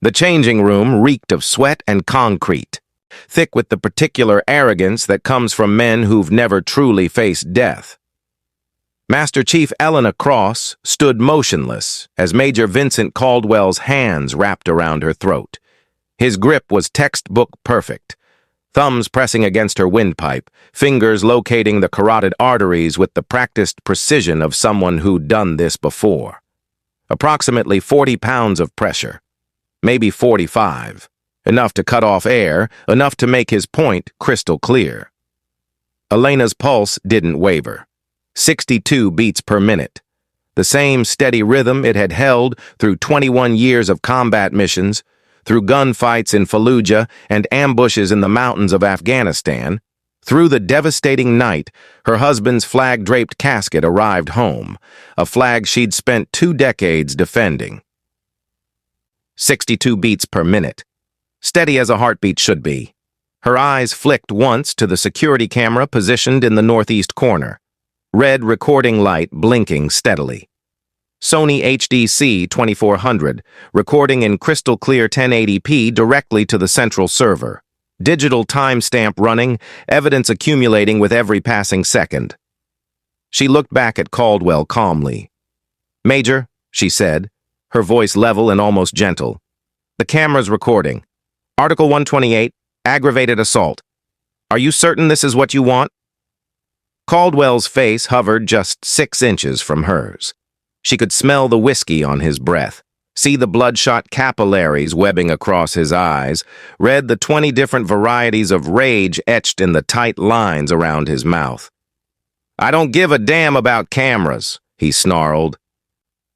The changing room reeked of sweat and concrete, thick with the particular arrogance that comes from men who've never truly faced death. Master Chief Elena Cross stood motionless as Major Vincent Caldwell's hands wrapped around her throat. His grip was textbook perfect, thumbs pressing against her windpipe, fingers locating the carotid arteries with the practiced precision of someone who'd done this before. Approximately 40 pounds of pressure, maybe 45, enough to cut off air, enough to make his point crystal clear. Elena's pulse didn't waver. 62 beats per minute, the same steady rhythm it had held through 21 years of combat missions, through gunfights in Fallujah and ambushes in the mountains of Afghanistan. Through the devastating night, her husband's flag-draped casket arrived home, a flag she'd spent 2 decades defending. 62 beats per minute, steady as a heartbeat should be. Her eyes flicked once to the security camera positioned in the northeast corner. Red recording light blinking steadily. Sony HDC 2400, recording in crystal clear 1080p directly to the central server. Digital timestamp running, evidence accumulating with every passing second. She looked back at Caldwell calmly. "Major," she said, her voice level and almost gentle. "The camera's recording. Article 128, aggravated assault. Are you certain this is what you want?" Caldwell's face hovered just 6 inches from hers. She could smell the whiskey on his breath, see the bloodshot capillaries webbing across his eyes, read the 20 different varieties of rage etched in the tight lines around his mouth. "I don't give a damn about cameras," he snarled.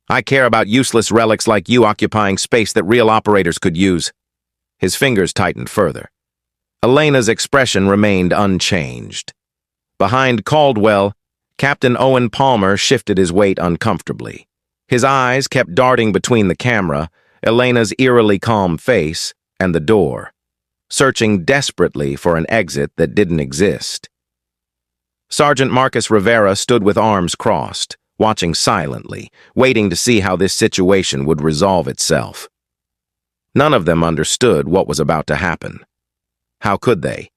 "I care about useless relics like you occupying space that real operators could use." His fingers tightened further. Elena's expression remained unchanged. Behind Caldwell, Captain Owen Palmer shifted his weight uncomfortably. His eyes kept darting between the camera, Elena's eerily calm face, and the door, searching desperately for an exit that didn't exist. Sergeant Marcus Rivera stood with arms crossed, watching silently, waiting to see how this situation would resolve itself. None of them understood what was about to happen. How could they?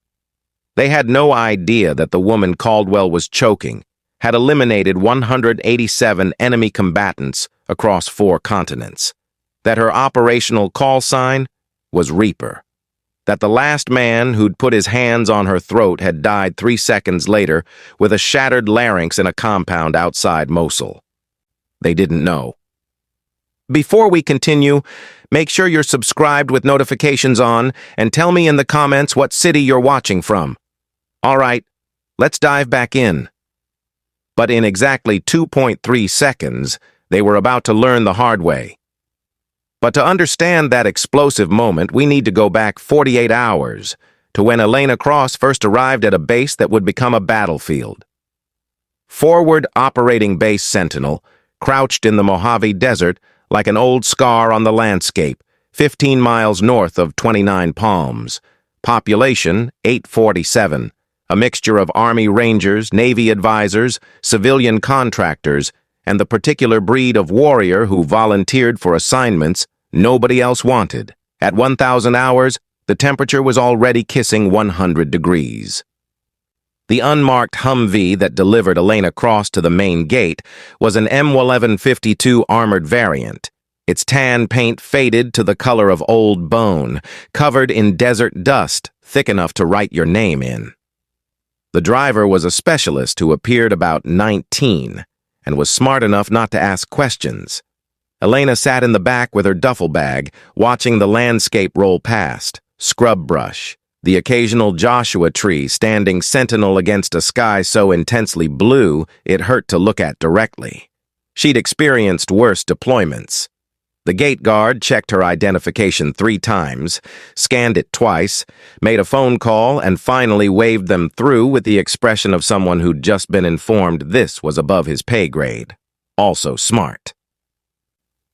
They had no idea that the woman Caldwell was choking had eliminated 187 enemy combatants across 4 continents, that her operational call sign was Reaper, that the last man who'd put his hands on her throat had died 3 seconds later with a shattered larynx in a compound outside Mosul. They didn't know. Before we continue, make sure you're subscribed with notifications on and tell me in the comments what city you're watching from. All right, let's dive back in. But in exactly 2.3 seconds, they were about to learn the hard way. But to understand that explosive moment, we need to go back 48 hours to when Elena Cross first arrived at a base that would become a battlefield. Forward Operating Base Sentinel, crouched in the Mojave Desert like an old scar on the landscape, 15 miles north of 29 Palms. Population, 847. A mixture of Army Rangers, Navy advisors, civilian contractors, and the particular breed of warrior who volunteered for assignments nobody else wanted. At 1,000 hours, the temperature was already kissing 100 degrees. The unmarked Humvee that delivered Elena Cross to the main gate was an M1152 armored variant, its tan paint faded to the color of old bone, covered in desert dust thick enough to write your name in. The driver was a specialist who appeared about 19 and was smart enough not to ask questions. Elena sat in the back with her duffel bag, watching the landscape roll past, scrub brush, the occasional Joshua tree standing sentinel against a sky so intensely blue it hurt to look at directly. She'd experienced worse deployments. The gate guard checked her identification 3 times, scanned it twice, made a phone call, and finally waved them through with the expression of someone who'd just been informed this was above his pay grade. Also smart.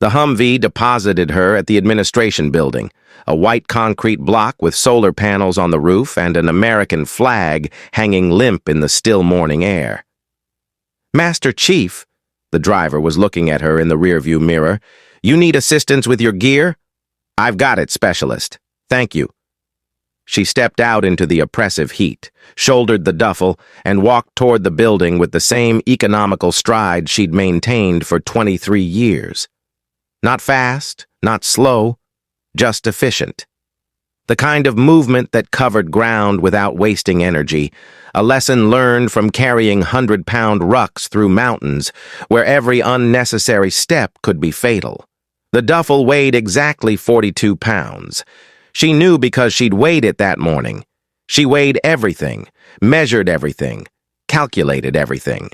The Humvee deposited her at the administration building, a white concrete block with solar panels on the roof and an American flag hanging limp in the still morning air. "Master Chief," the driver was looking at her in the rearview mirror, "you need assistance with your gear?" I've got it, Specialist. Thank you. She stepped out into the oppressive heat, shouldered the duffel, and walked toward the building with the same economical stride she'd maintained for 23 years. Not fast, not slow, just efficient. The kind of movement that covered ground without wasting energy, a lesson learned from carrying 100-pound rucks through mountains where every unnecessary step could be fatal. The duffel weighed exactly 42 pounds. She knew because she'd weighed it that morning. She weighed everything, measured everything, calculated everything.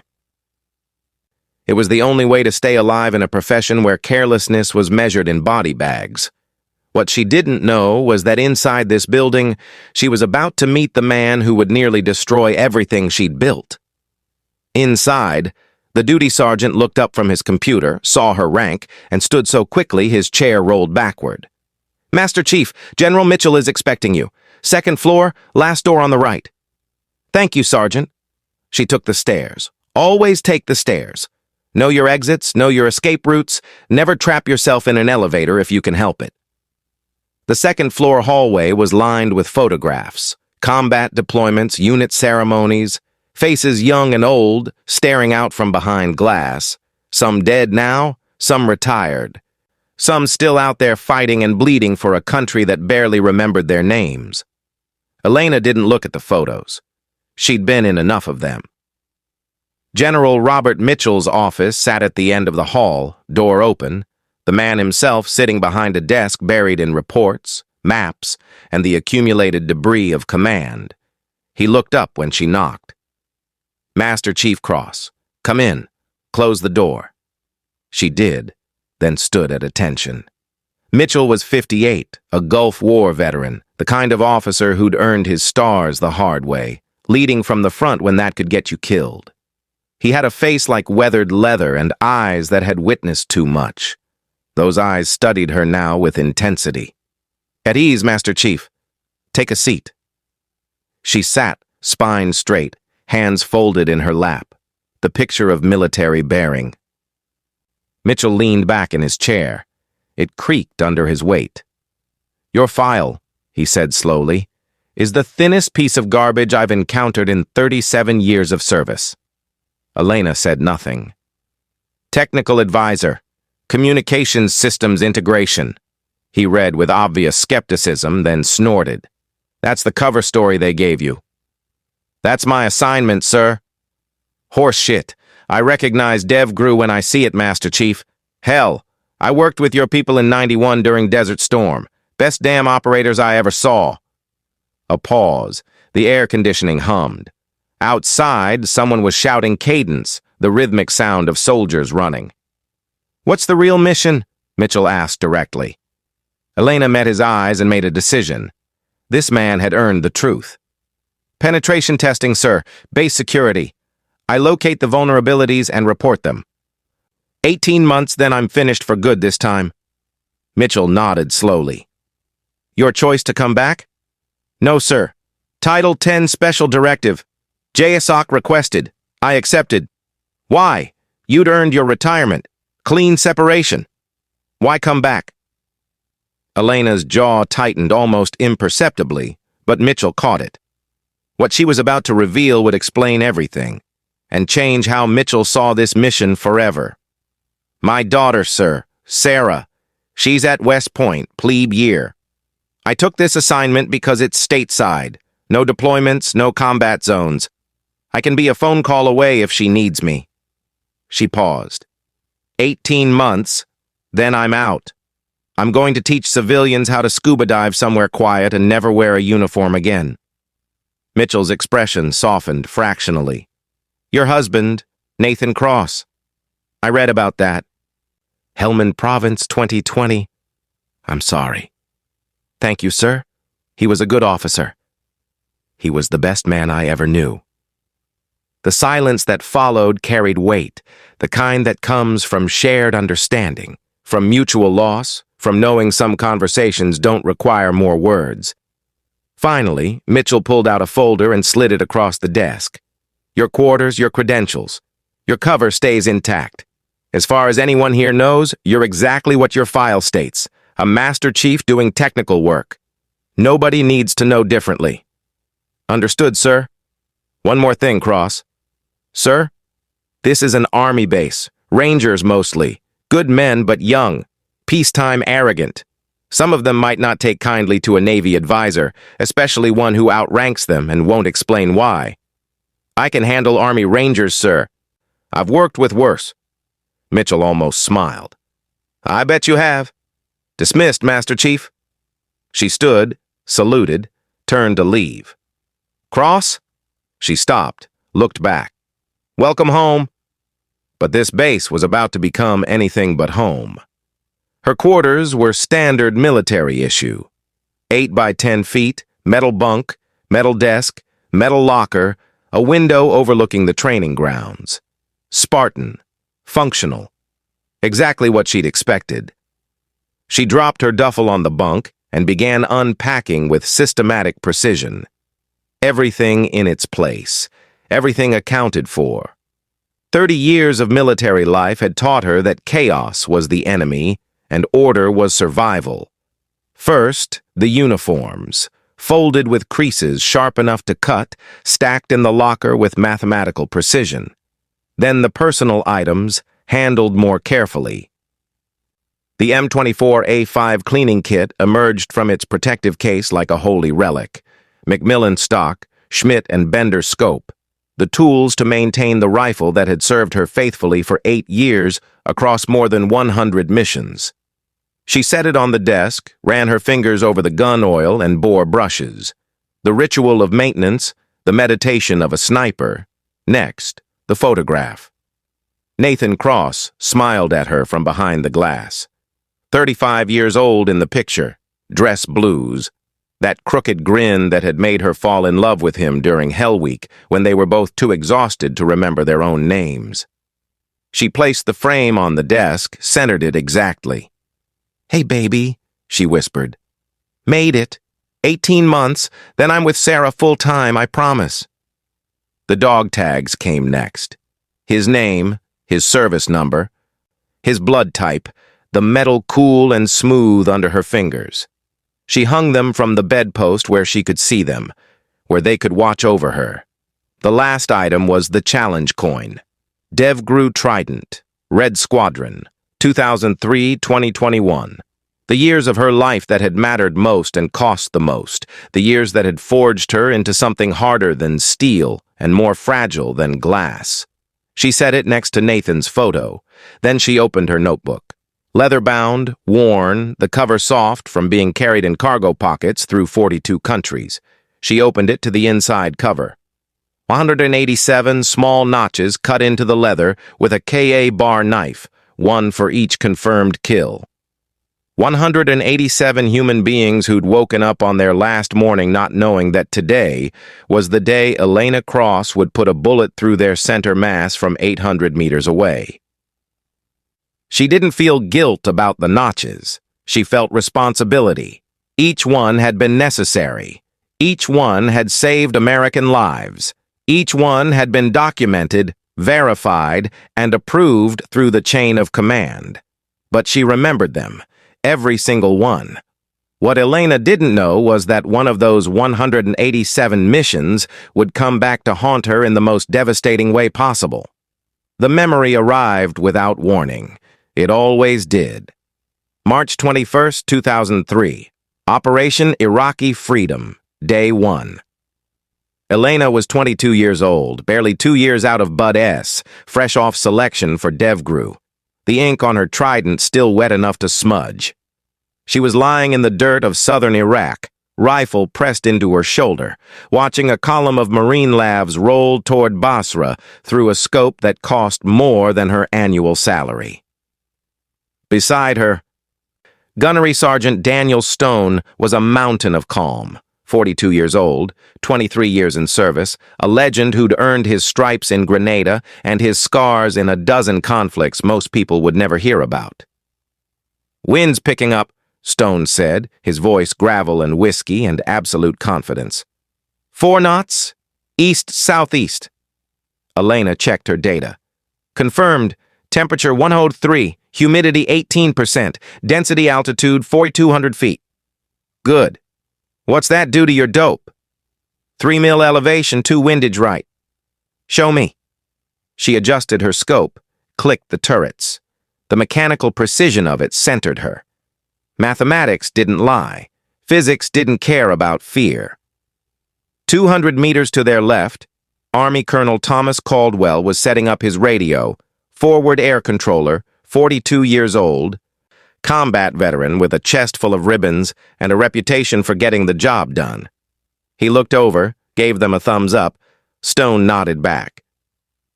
It was the only way to stay alive in a profession where carelessness was measured in body bags. What she didn't know was that inside this building, she was about to meet the man who would nearly destroy everything she'd built. Inside, the duty sergeant looked up from his computer, saw her rank, and stood so quickly his chair rolled backward. Master Chief, General Mitchell is expecting you. Second floor, last door on the right. Thank you, Sergeant. She took the stairs. Always take the stairs. Know your exits, know your escape routes. Never trap yourself in an elevator if you can help it. The second floor hallway was lined with photographs, combat deployments, unit ceremonies, faces young and old, staring out from behind glass, some dead now, some retired, some still out there fighting and bleeding for a country that barely remembered their names. Elena didn't look at the photos. She'd been in enough of them. General Robert Mitchell's office sat at the end of the hall, door open, the man himself sitting behind a desk buried in reports, maps, and the accumulated debris of command. He looked up when she knocked. Master Chief Cross, come in. Close the door. She did, then stood at attention. Mitchell was 58, a Gulf War veteran, the kind of officer who'd earned his stars the hard way, leading from the front when that could get you killed. He had a face like weathered leather and eyes that had witnessed too much. Those eyes studied her now with intensity. At ease, Master Chief. Take a seat. She sat, spine straight, hands folded in her lap, the picture of military bearing. Mitchell leaned back in his chair. It creaked under his weight. Your file, he said slowly, is the thinnest piece of garbage I've encountered in 37 years of service. Elena said nothing. Technical advisor. Communications systems integration. He read with obvious skepticism, then snorted. That's the cover story they gave you. That's my assignment, sir. Horse shit. I recognize DevGru when I see it, Master Chief. Hell, I worked with your people in 91 during Desert Storm. Best damn operators I ever saw. A pause. The air conditioning hummed. Outside, someone was shouting cadence, the rhythmic sound of soldiers running. What's the real mission? Mitchell asked directly. Elena met his eyes and made a decision. This man had earned the truth. Penetration testing, sir. Base security. I locate the vulnerabilities and report them. 18 months, then I'm finished for good this time. Mitchell nodded slowly. Your choice to come back? No, sir. Title 10 Special Directive. JSOC requested. I accepted. Why? You'd earned your retirement. Clean separation. Why come back? Elena's jaw tightened almost imperceptibly, but Mitchell caught it. What she was about to reveal would explain everything, and change how Mitchell saw this mission forever. My daughter, sir, Sarah. She's at West Point, plebe year. I took this assignment because it's stateside. No deployments, no combat zones. I can be a phone call away if she needs me. She paused. 18 months, then I'm out. I'm going to teach civilians how to scuba dive somewhere quiet and never wear a uniform again. Mitchell's expression softened fractionally. Your husband, Nathan Cross. I read about that. Helmand Province 2020. I'm sorry. Thank you, sir. He was a good officer. He was the best man I ever knew. The silence that followed carried weight, the kind that comes from shared understanding, from mutual loss, from knowing some conversations don't require more words. Finally, Mitchell pulled out a folder and slid it across the desk. Your quarters, your credentials. Your cover stays intact. As far as anyone here knows, you're exactly what your file states, A Master Chief doing technical work. Nobody needs to know differently. Understood, sir. One more thing, Cross. Sir? This is an army base. Rangers mostly. Good men, but young. Peacetime arrogant. Some of them might not take kindly to a Navy advisor, especially one who outranks them and won't explain why. I can handle Army Rangers, sir. I've worked with worse. Mitchell almost smiled. I bet you have. Dismissed, Master Chief. She stood, saluted, turned to leave. Cross? She stopped, looked back. Welcome home. But this base was about to become anything but home. Her quarters were standard military issue. 8 by 10 feet, metal bunk, metal desk, metal locker, a window overlooking the training grounds. Spartan. Functional. Exactly what she'd expected. She dropped her duffel on the bunk and began unpacking with systematic precision. Everything in its place. Everything accounted for. 30 years of military life had taught her that chaos was the enemy and order was survival. First, the uniforms, folded with creases sharp enough to cut, stacked in the locker with mathematical precision. Then the personal items, handled more carefully. The M24A5 cleaning kit emerged from its protective case like a holy relic. Macmillan stock, Schmidt and Bender scope. The tools to maintain the rifle that had served her faithfully for 8 years across more than 100 missions. She set it on the desk, ran her fingers over the gun oil and bore brushes. The ritual of maintenance, the meditation of a sniper. Next, the photograph. Nathan Cross smiled at her from behind the glass. 35 years old in the picture, dress blues. That crooked grin that had made her fall in love with him during Hell Week when they were both too exhausted to remember their own names. She placed the frame on the desk, centered it exactly. Hey, baby, she whispered. Made it. 18 months, then I'm with Sarah full-time, I promise. The dog tags came next. His name, his service number, his blood type, the metal cool and smooth under her fingers. She hung them from the bedpost where she could see them, where they could watch over her. The last item was the challenge coin. DevGru Trident, Red Squadron, 2003-2021. The years of her life that had mattered most and cost the most, the years that had forged her into something harder than steel and more fragile than glass. She set it next to Nathan's photo. Then she opened her notebook. Leather-bound, worn, the cover soft from being carried in cargo pockets through 42 countries. She opened it to the inside cover. 187 small notches cut into the leather with a KA bar knife, one for each confirmed kill. 187 human beings who'd woken up on their last morning not knowing that today was the day Elena Cross would put a bullet through their center mass from 800 meters away. She didn't feel guilt about the notches. She felt responsibility. Each one had been necessary. Each one had saved American lives. Each one had been documented, verified, and approved through the chain of command. But she remembered them, every single one. What Elena didn't know was that one of those 187 missions would come back to haunt her in the most devastating way possible. The memory arrived without warning. It always did. March 21st, 2003. Operation Iraqi Freedom, Day 1. Elena was 22 years old, barely 2 years out of Bud S., fresh off selection for DevGru. The ink on her trident still wet enough to smudge. She was lying in the dirt of southern Iraq, rifle pressed into her shoulder, watching a column of Marine labs roll toward Basra through a scope that cost more than her annual salary. Beside her, Gunnery Sergeant Daniel Stone was a mountain of calm. 42 years old, 23 years in service, a legend who'd earned his stripes in Grenada and his scars in a dozen conflicts most people would never hear about. Wind's picking up, Stone said, his voice gravel and whiskey and absolute confidence. 4 knots, east-southeast. Elena checked her data. Confirmed, temperature 103, Humidity 18%. Density altitude 4,200 feet. Good. What's that do to your dope? 3 mil elevation, 2 windage right. Show me. She adjusted her scope, clicked the turrets. The mechanical precision of it centered her. Mathematics didn't lie. Physics didn't care about fear. 200 meters to their left, Army Colonel Thomas Caldwell was setting up his radio, forward air controller, 42 years old, combat veteran with a chest full of ribbons and a reputation for getting the job done. He looked over, gave them a thumbs up. Stone nodded back.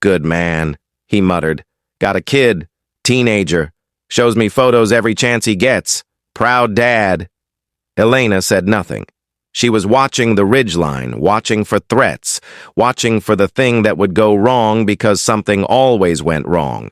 Good man, he muttered. Got a kid, teenager. Shows me photos every chance he gets. Proud dad. Elena said nothing. She was watching the ridgeline, watching for threats, watching for the thing that would go wrong because something always went wrong.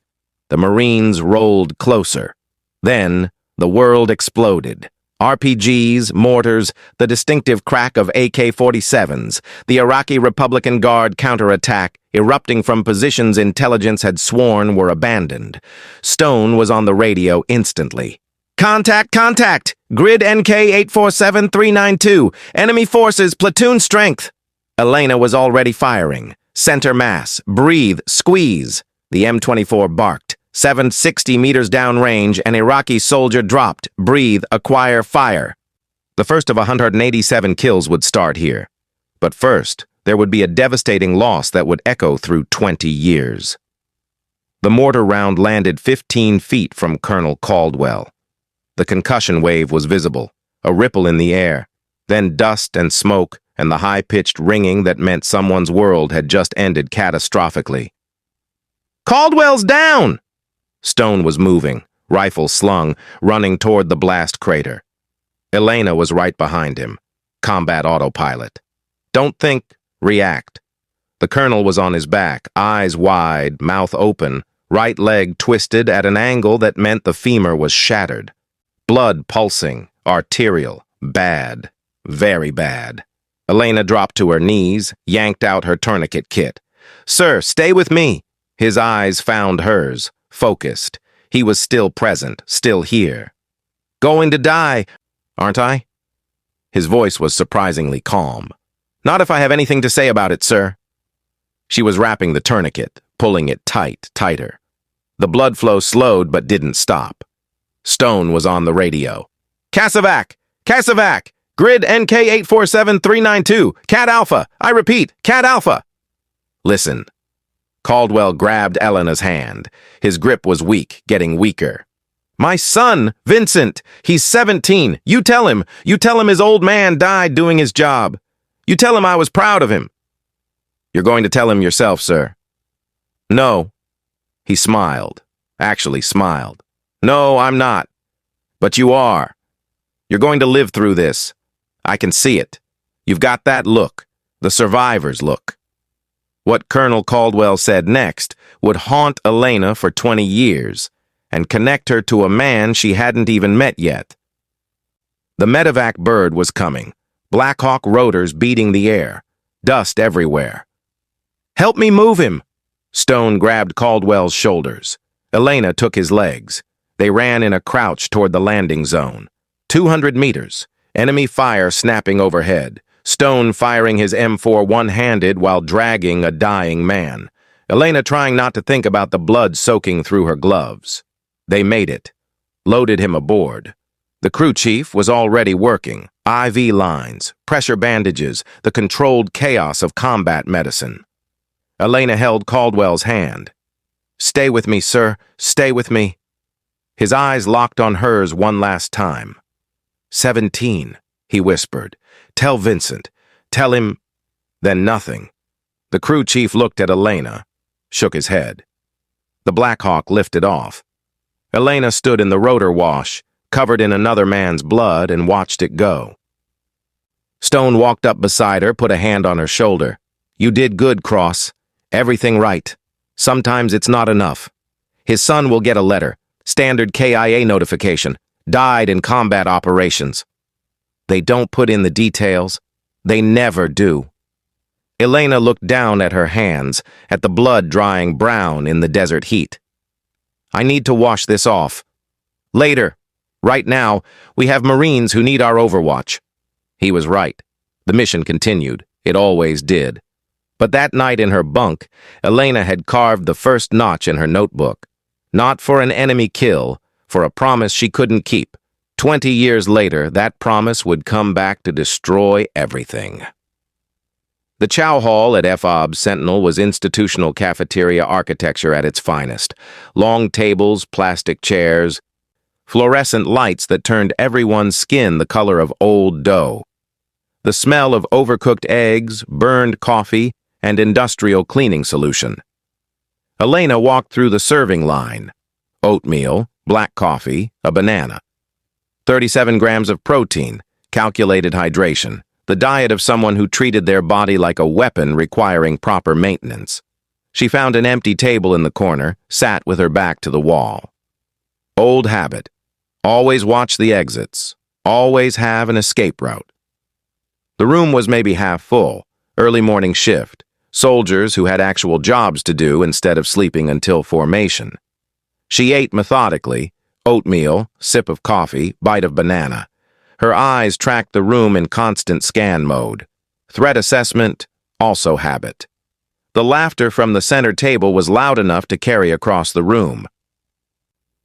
The Marines rolled closer. Then, the world exploded. RPGs, mortars, the distinctive crack of AK-47s, the Iraqi Republican Guard counterattack erupting from positions intelligence had sworn were abandoned. Stone was on the radio instantly. Contact, contact! Grid NK-847392. Enemy forces, platoon strength. Elena was already firing. Center mass. Breathe. Squeeze. The M24 barked. 760 meters downrange, an Iraqi soldier dropped. Breathe. Acquire. Fire. The first of 187 kills would start here. But first, there would be a devastating loss that would echo through 20 years. The mortar round landed 15 feet from Colonel Caldwell. The concussion wave was visible, a ripple in the air, then dust and smoke and the high-pitched ringing that meant someone's world had just ended catastrophically. Caldwell's down! Stone was moving, rifle slung, running toward the blast crater. Elena was right behind him, combat autopilot. Don't think, react. The colonel was on his back, eyes wide, mouth open, right leg twisted at an angle that meant the femur was shattered. Blood pulsing, arterial, bad, very bad. Elena dropped to her knees, yanked out her tourniquet kit. Sir, stay with me. His eyes found hers, focused. He was still present, still here. Going to die, aren't I? His voice was surprisingly calm. Not if I have anything to say about it, sir. She was wrapping the tourniquet, pulling it tight, tighter. The blood flow slowed but didn't stop. Stone was on the radio. Cassavac! Cassavac! Grid NK-847392! Cat Alpha! I repeat, Cat Alpha! Listen. Caldwell grabbed Elena's hand. His grip was weak, getting weaker. My son, Vincent! He's 17. You tell him his old man died doing his job. You tell him I was proud of him. You're going to tell him yourself, sir. No. He smiled. Actually smiled. No, I'm not. But you are. You're going to live through this. I can see it. You've got that look. The survivor's look. What Colonel Caldwell said next would haunt Elena for 20 years and connect her to a man she hadn't even met yet. The medevac bird was coming. Black Hawk rotors beating the air. Dust everywhere. Help me move him. Stone grabbed Caldwell's shoulders. Elena took his legs. They ran in a crouch toward the landing zone. 200 meters. Enemy fire snapping overhead. Stone firing his M4 one-handed while dragging a dying man. Elena trying not to think about the blood soaking through her gloves. They made it. Loaded him aboard. The crew chief was already working. IV lines, pressure bandages, the controlled chaos of combat medicine. Elena held Caldwell's hand. Stay with me, sir. Stay with me. His eyes locked on hers one last time. 17, he whispered. Tell Vincent. Tell him. Then nothing. The crew chief looked at Elena, shook his head. The Black Hawk lifted off. Elena stood in the rotor wash, covered in another man's blood, and watched it go. Stone walked up beside her, put a hand on her shoulder. You did good, Cross. Everything right. Sometimes it's not enough. His son will get a letter. Standard KIA notification. Died in combat operations. They don't put in the details. They never do. Elena looked down at her hands, at the blood drying brown in the desert heat. I need to wash this off. Later. Right now, we have Marines who need our overwatch. He was right. The mission continued. It always did. But that night in her bunk, Elena had carved the first notch in her notebook. Not for an enemy kill, for a promise she couldn't keep. 20 years later, that promise would come back to destroy everything. The chow hall at FOB's Sentinel was institutional cafeteria architecture at its finest. Long tables, plastic chairs, fluorescent lights that turned everyone's skin the color of old dough. The smell of overcooked eggs, burned coffee, and industrial cleaning solution. Elena walked through the serving line. Oatmeal, black coffee, a banana. 37 grams of protein, calculated hydration, the diet of someone who treated their body like a weapon requiring proper maintenance. She found an empty table in the corner, sat with her back to the wall. Old habit. Always watch the exits. Always have an escape route. The room was maybe half full. Early morning shift. Soldiers who had actual jobs to do instead of sleeping until formation. She ate methodically. Oatmeal, sip of coffee, bite of banana. Her eyes tracked the room in constant scan mode. Threat assessment, also habit. The laughter from the center table was loud enough to carry across the room.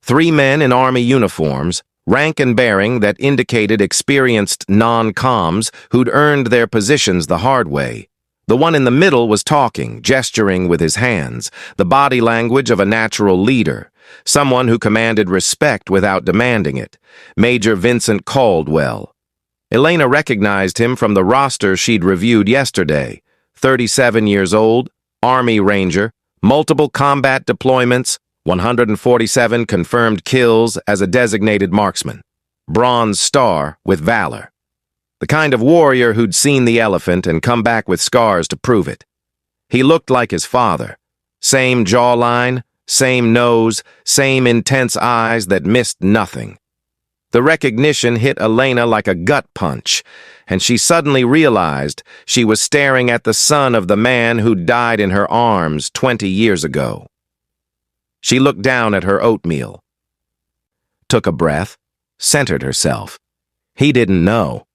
3 men in Army uniforms, rank and bearing that indicated experienced non-coms who'd earned their positions the hard way. The one in the middle was talking, gesturing with his hands, the body language of a natural leader, someone who commanded respect without demanding it. Major Vincent Caldwell. Elena recognized him from the roster she'd reviewed yesterday. 37 years old, Army Ranger, multiple combat deployments, 147 confirmed kills as a designated marksman. Bronze Star with valor. The kind of warrior who'd seen the elephant and come back with scars to prove it. He looked like his father. Same jawline, same nose, same intense eyes that missed nothing. The recognition hit Elena like a gut punch, and she suddenly realized she was staring at the son of the man who died in her arms 20 years ago. She looked down at her oatmeal, took a breath, centered herself. He didn't know,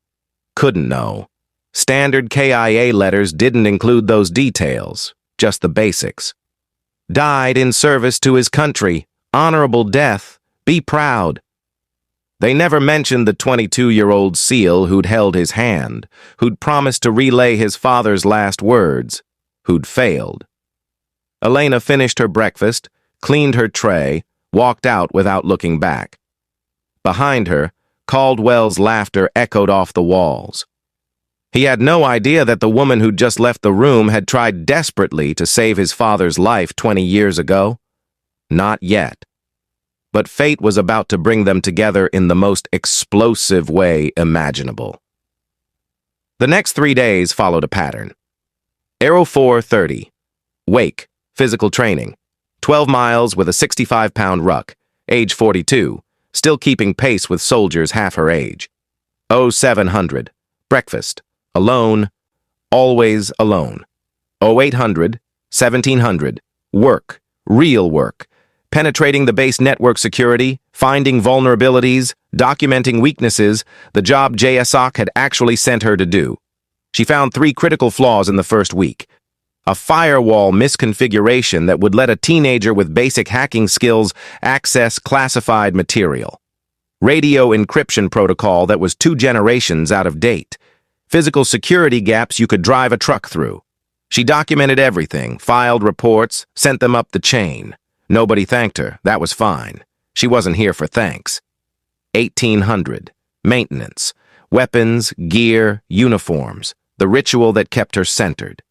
couldn't know. Standard KIA letters didn't include those details, just the basics. Died in service to his country, honorable death, be proud. They never mentioned the 22-year-old SEAL who'd held his hand, who'd promised to relay his father's last words, who'd failed. Elena finished her breakfast, cleaned her tray, walked out without looking back. Behind her, Caldwell's laughter echoed off the walls. He had no idea that the woman who'd just left the room had tried desperately to save his father's life 20 years ago. Not yet. But fate was about to bring them together in the most explosive way imaginable. The next 3 days followed a pattern. Aero 430. Wake, physical training. 12 miles with a 65-pound ruck, age 42, still keeping pace with soldiers half her age. 0700. Breakfast. Alone. Always alone. 0800. 1700. Work. Real work. Penetrating the base network security, finding vulnerabilities, documenting weaknesses, the job JSOC had actually sent her to do. She found 3 critical flaws in the first week. A firewall misconfiguration that would let a teenager with basic hacking skills access classified material. Radio encryption protocol that was 2 generations out of date. Physical security gaps you could drive a truck through. She documented everything, filed reports, sent them up the chain. Nobody thanked her. That was fine. She wasn't here for thanks. 1800. Maintenance. Weapons, gear, uniforms. The ritual that kept her centered.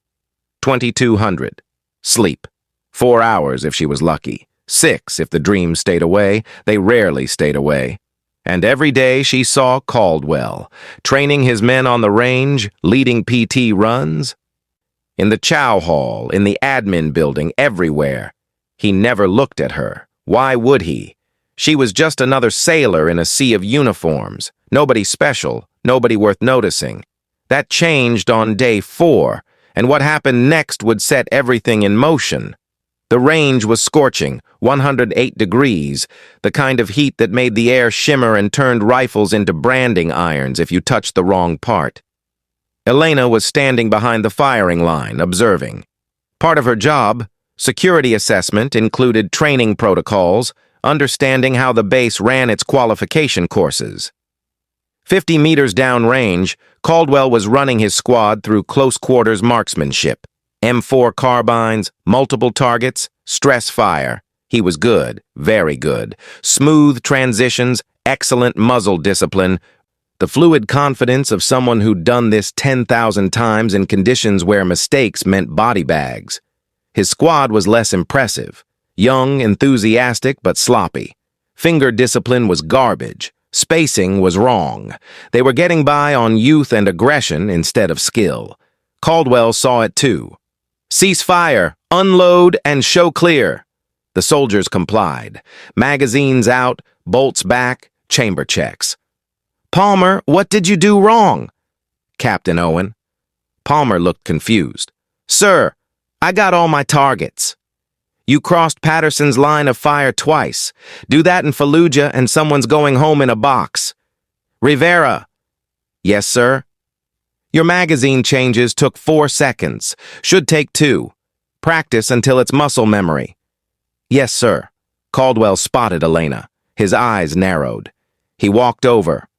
2200. Sleep. 4 hours if she was lucky. 6 if the dreams stayed away. They rarely stayed away. And every day she saw Caldwell, training his men on the range, leading PT runs. In the chow hall, in the admin building, everywhere. He never looked at her. Why would he? She was just another sailor in a sea of uniforms. Nobody special, nobody worth noticing. That changed on day 4, and what happened next would set everything in motion. The range was scorching, 108 degrees, the kind of heat that made the air shimmer and turned rifles into branding irons if you touched the wrong part. Elena was standing behind the firing line, observing. Part of her job, security assessment, included training protocols, understanding how the base ran its qualification courses. 50 meters downrange, Caldwell was running his squad through close-quarters marksmanship. M4 carbines, multiple targets, stress fire. He was good, very good. Smooth transitions, excellent muzzle discipline. The fluid confidence of someone who'd done this 10,000 times in conditions where mistakes meant body bags. His squad was less impressive. Young, enthusiastic, but sloppy. Finger discipline was garbage. Spacing was wrong. They were getting by on youth and aggression instead of skill. Caldwell saw it too. Cease fire, unload, and show clear. The soldiers complied. Magazines out, bolts back, chamber checks. Palmer, what did you do wrong? Captain Owen. Palmer looked confused. Sir, I got all my targets. You crossed Patterson's line of fire twice. Do that in Fallujah and someone's going home in a box. Rivera. Yes, sir. Your magazine changes took 4 seconds. Should take 2. Practice until it's muscle memory. Yes, sir. Caldwell spotted Elena. His eyes narrowed. He walked over.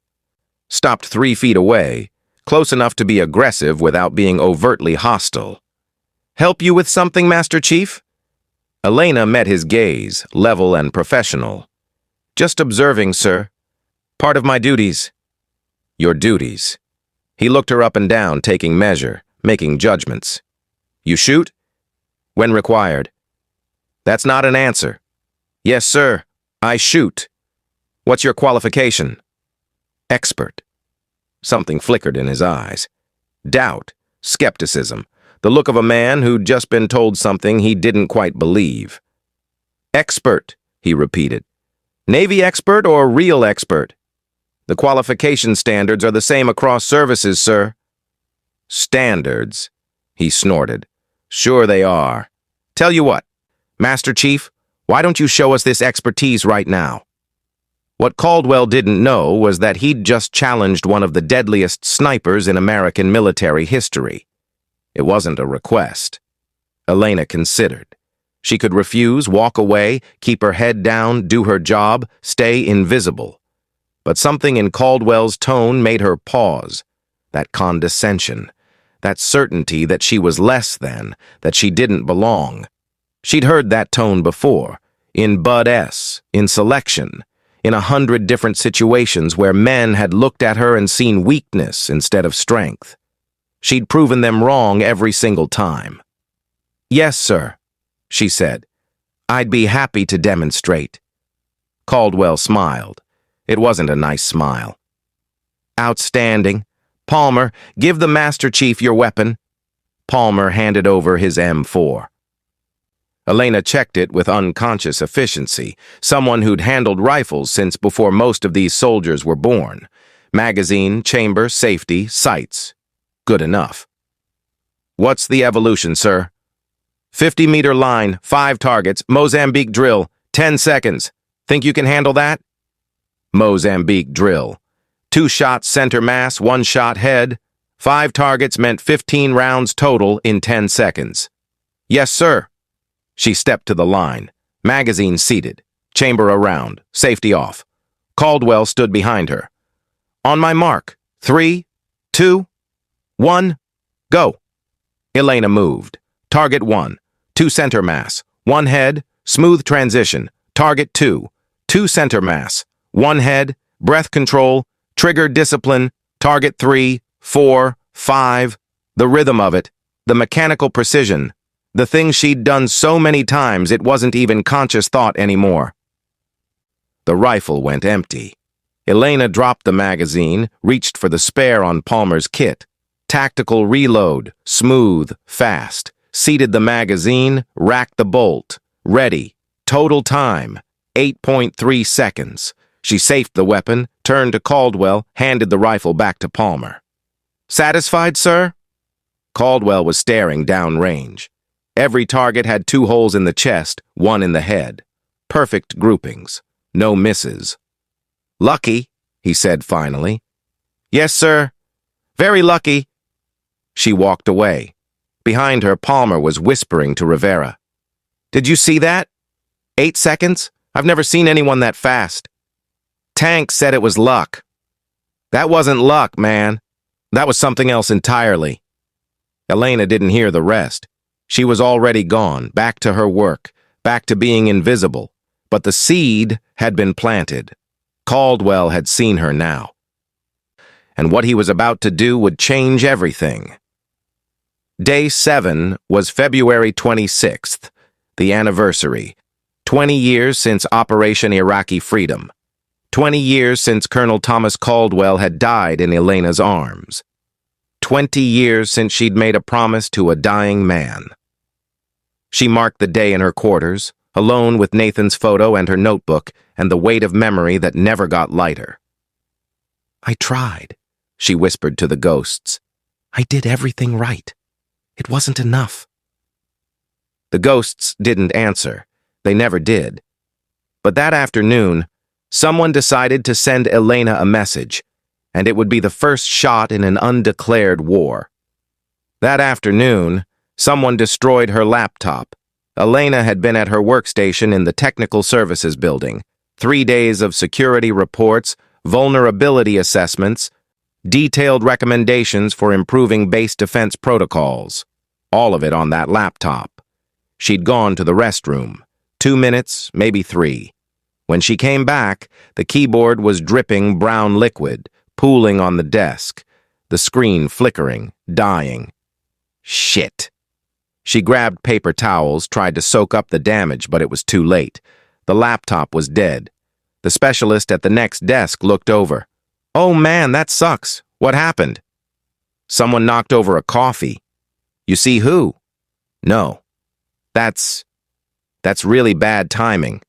Stopped 3 feet away, close enough to be aggressive without being overtly hostile. Help you with something, Master Chief? Elena met his gaze, level and professional. Just observing, sir. Part of my duties. Your duties. He looked her up and down, taking measure, making judgments. You shoot? When required. That's not an answer. Yes, sir. I shoot. What's your qualification? Expert. Something flickered in his eyes. Doubt, skepticism, the look of a man who'd just been told something he didn't quite believe. Expert, he repeated. Navy expert or real expert? The qualification standards are the same across services, sir. Standards, he snorted. Sure they are. Tell you what, Master Chief, why don't you show us this expertise right now? What Caldwell didn't know was that he'd just challenged one of the deadliest snipers in American military history. It wasn't a request. Elena considered. She could refuse, walk away, keep her head down, do her job, stay invisible. But something in Caldwell's tone made her pause. That condescension. That certainty that she was less than, that she didn't belong. She'd heard that tone before. In Bud S., in Selection, in 100 different situations where men had looked at her and seen weakness instead of strength. She'd proven them wrong every single time. Yes, sir, she said. I'd be happy to demonstrate. Caldwell smiled. It wasn't a nice smile. Outstanding. Palmer, give the Master Chief your weapon. Palmer handed over his M4. Elena checked it with unconscious efficiency, someone who'd handled rifles since before most of these soldiers were born. Magazine, chamber, safety, sights. Good enough. What's the evolution, sir? 50-meter line, 5 targets, Mozambique drill, 10 seconds. Think you can handle that? Mozambique drill. 2 shots center mass, 1 shot head. 5 targets meant 15 rounds total in 10 seconds. Yes, sir. She stepped to the line. Magazine seated. Chamber around. Safety off. Caldwell stood behind her. On my mark. 3, 2, 1, go. Elena moved. Target 1. 2 center mass. 1 head. Smooth transition. Target 2. 2 center mass. 1 head. Breath control. Trigger discipline. Target 3, 4, 5. The rhythm of it. The mechanical precision. The thing she'd done so many times it wasn't even conscious thought anymore. The rifle went empty. Elena dropped the magazine, reached for the spare on Palmer's kit. Tactical reload, smooth, fast. Seated the magazine, racked the bolt. Ready. Total time, 8.3 seconds. She safed the weapon, turned to Caldwell, handed the rifle back to Palmer. Satisfied, sir? Caldwell was staring downrange. Every target had 2 holes in the chest, 1 in the head. Perfect groupings. No misses. "Lucky," he said finally. "Yes, sir. Very lucky." She walked away. Behind her, Palmer was whispering to Rivera. "Did you see that? 8 seconds? I've never seen anyone that fast." Tank said it was luck. "That wasn't luck, man. That was something else entirely." Elena didn't hear the rest. She was already gone, back to her work, back to being invisible. But the seed had been planted. Caldwell had seen her now. And what he was about to do would change everything. Day 7 was February 26th, the anniversary. 20 years since Operation Iraqi Freedom. 20 years since Colonel Thomas Caldwell had died in Elena's arms. 20 years since she'd made a promise to a dying man. She marked the day in her quarters, alone with Nathan's photo and her notebook and the weight of memory that never got lighter. "I tried," she whispered to the ghosts. "I did everything right. It wasn't enough." The ghosts didn't answer. They never did. But that afternoon, someone decided to send Elena a message, and it would be the first shot in an undeclared war. That afternoon, someone destroyed her laptop. Elena had been at her workstation in the Technical Services Building. 3 days of security reports, vulnerability assessments, detailed recommendations for improving base defense protocols. All of it on that laptop. She'd gone to the restroom. 2 minutes, maybe 3. When she came back, the keyboard was dripping brown liquid, pooling on the desk, the screen flickering, dying. Shit. She grabbed paper towels, tried to soak up the damage, but it was too late. The laptop was dead. The specialist at the next desk looked over. "Oh man, that sucks. What happened?" "Someone knocked over a coffee." "You see who?" "No. That's really bad timing."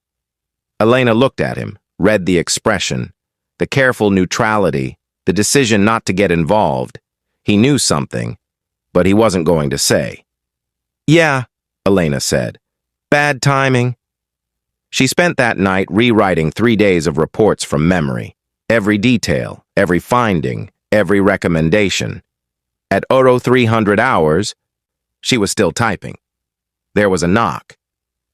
Elena looked at him, read the expression, the careful neutrality, the decision not to get involved. He knew something, but he wasn't going to say. "Yeah," Elena said. "Bad timing." She spent that night rewriting 3 days of reports from memory. Every detail, every finding, every recommendation. At 0300 hours, she was still typing. There was a knock.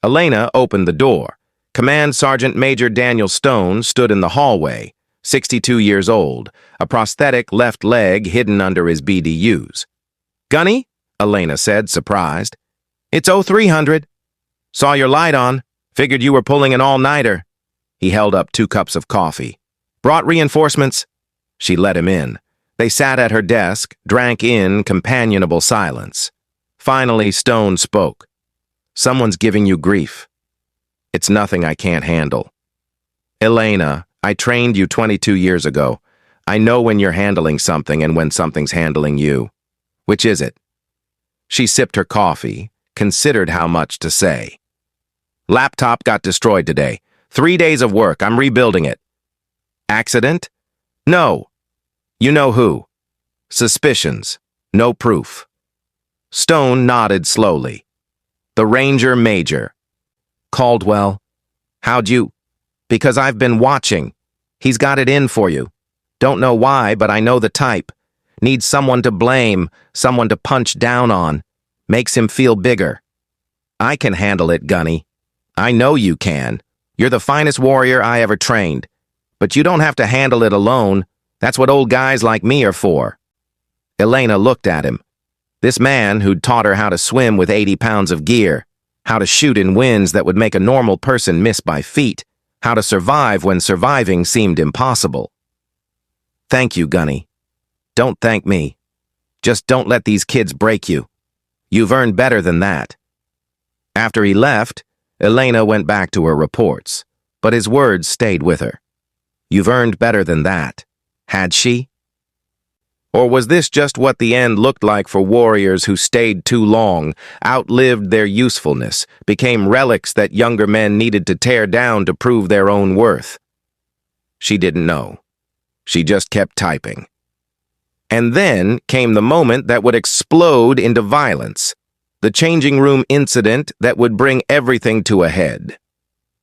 Elena opened the door. Command Sergeant Major Daniel Stone stood in the hallway, 62 years old, a prosthetic left leg hidden under his BDUs. "Gunny?" Elena said, surprised. "It's 0300. Saw your light on. Figured you were pulling an all-nighter." He held up 2 cups of coffee. "Brought reinforcements." She let him in. They sat at her desk, drank in companionable silence. Finally, Stone spoke. "Someone's giving you grief." "It's nothing I can't handle." "Elena, I trained you 22 years ago. I know when you're handling something and when something's handling you. Which is it?" She sipped her coffee, considered how much to say. "Laptop got destroyed today. 3 days of work. I'm rebuilding it." "Accident?" "No." "You know who?" "Suspicions. No proof." Stone nodded slowly. "The Ranger Major." "Caldwell." "How'd you—" "Because I've been watching. He's got it in for you. Don't know why, but I know the type. Needs someone to blame, someone to punch down on. Makes him feel bigger." "I can handle it, Gunny." "I know you can. You're the finest warrior I ever trained. But you don't have to handle it alone. That's what old guys like me are for." Elena looked at him. This man who'd taught her how to swim with 80 pounds of gear, how to shoot in winds that would make a normal person miss by feet, how to survive when surviving seemed impossible. "Thank you, Gunny. Don't thank me. Just don't let these kids break you. You've earned better than that." After he left, Elena went back to her reports, but his words stayed with her. You've earned better than that. Had she? Or was this just what the end looked like for warriors who stayed too long, outlived their usefulness, became relics that younger men needed to tear down to prove their own worth? She didn't know. She just kept typing. And then came the moment that would explode into violence. the changing room incident that would bring everything to a head.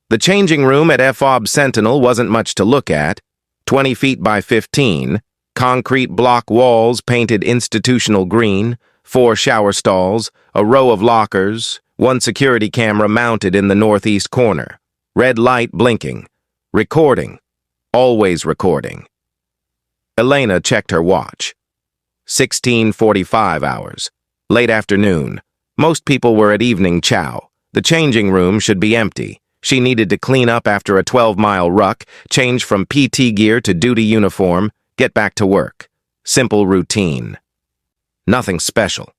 The changing room at FOB Sentinel wasn't much to look at. 20 feet by 15, concrete block walls painted institutional green, 4 shower stalls, a row of lockers, 1 security camera mounted in the northeast corner, red light blinking, recording, always recording. Elena checked her watch. 16:45 hours, late afternoon. Most people were at evening chow. The changing room should be empty. She needed to clean up after a 12-mile ruck, change from PT gear to duty uniform, get back to work. Simple routine. Nothing special.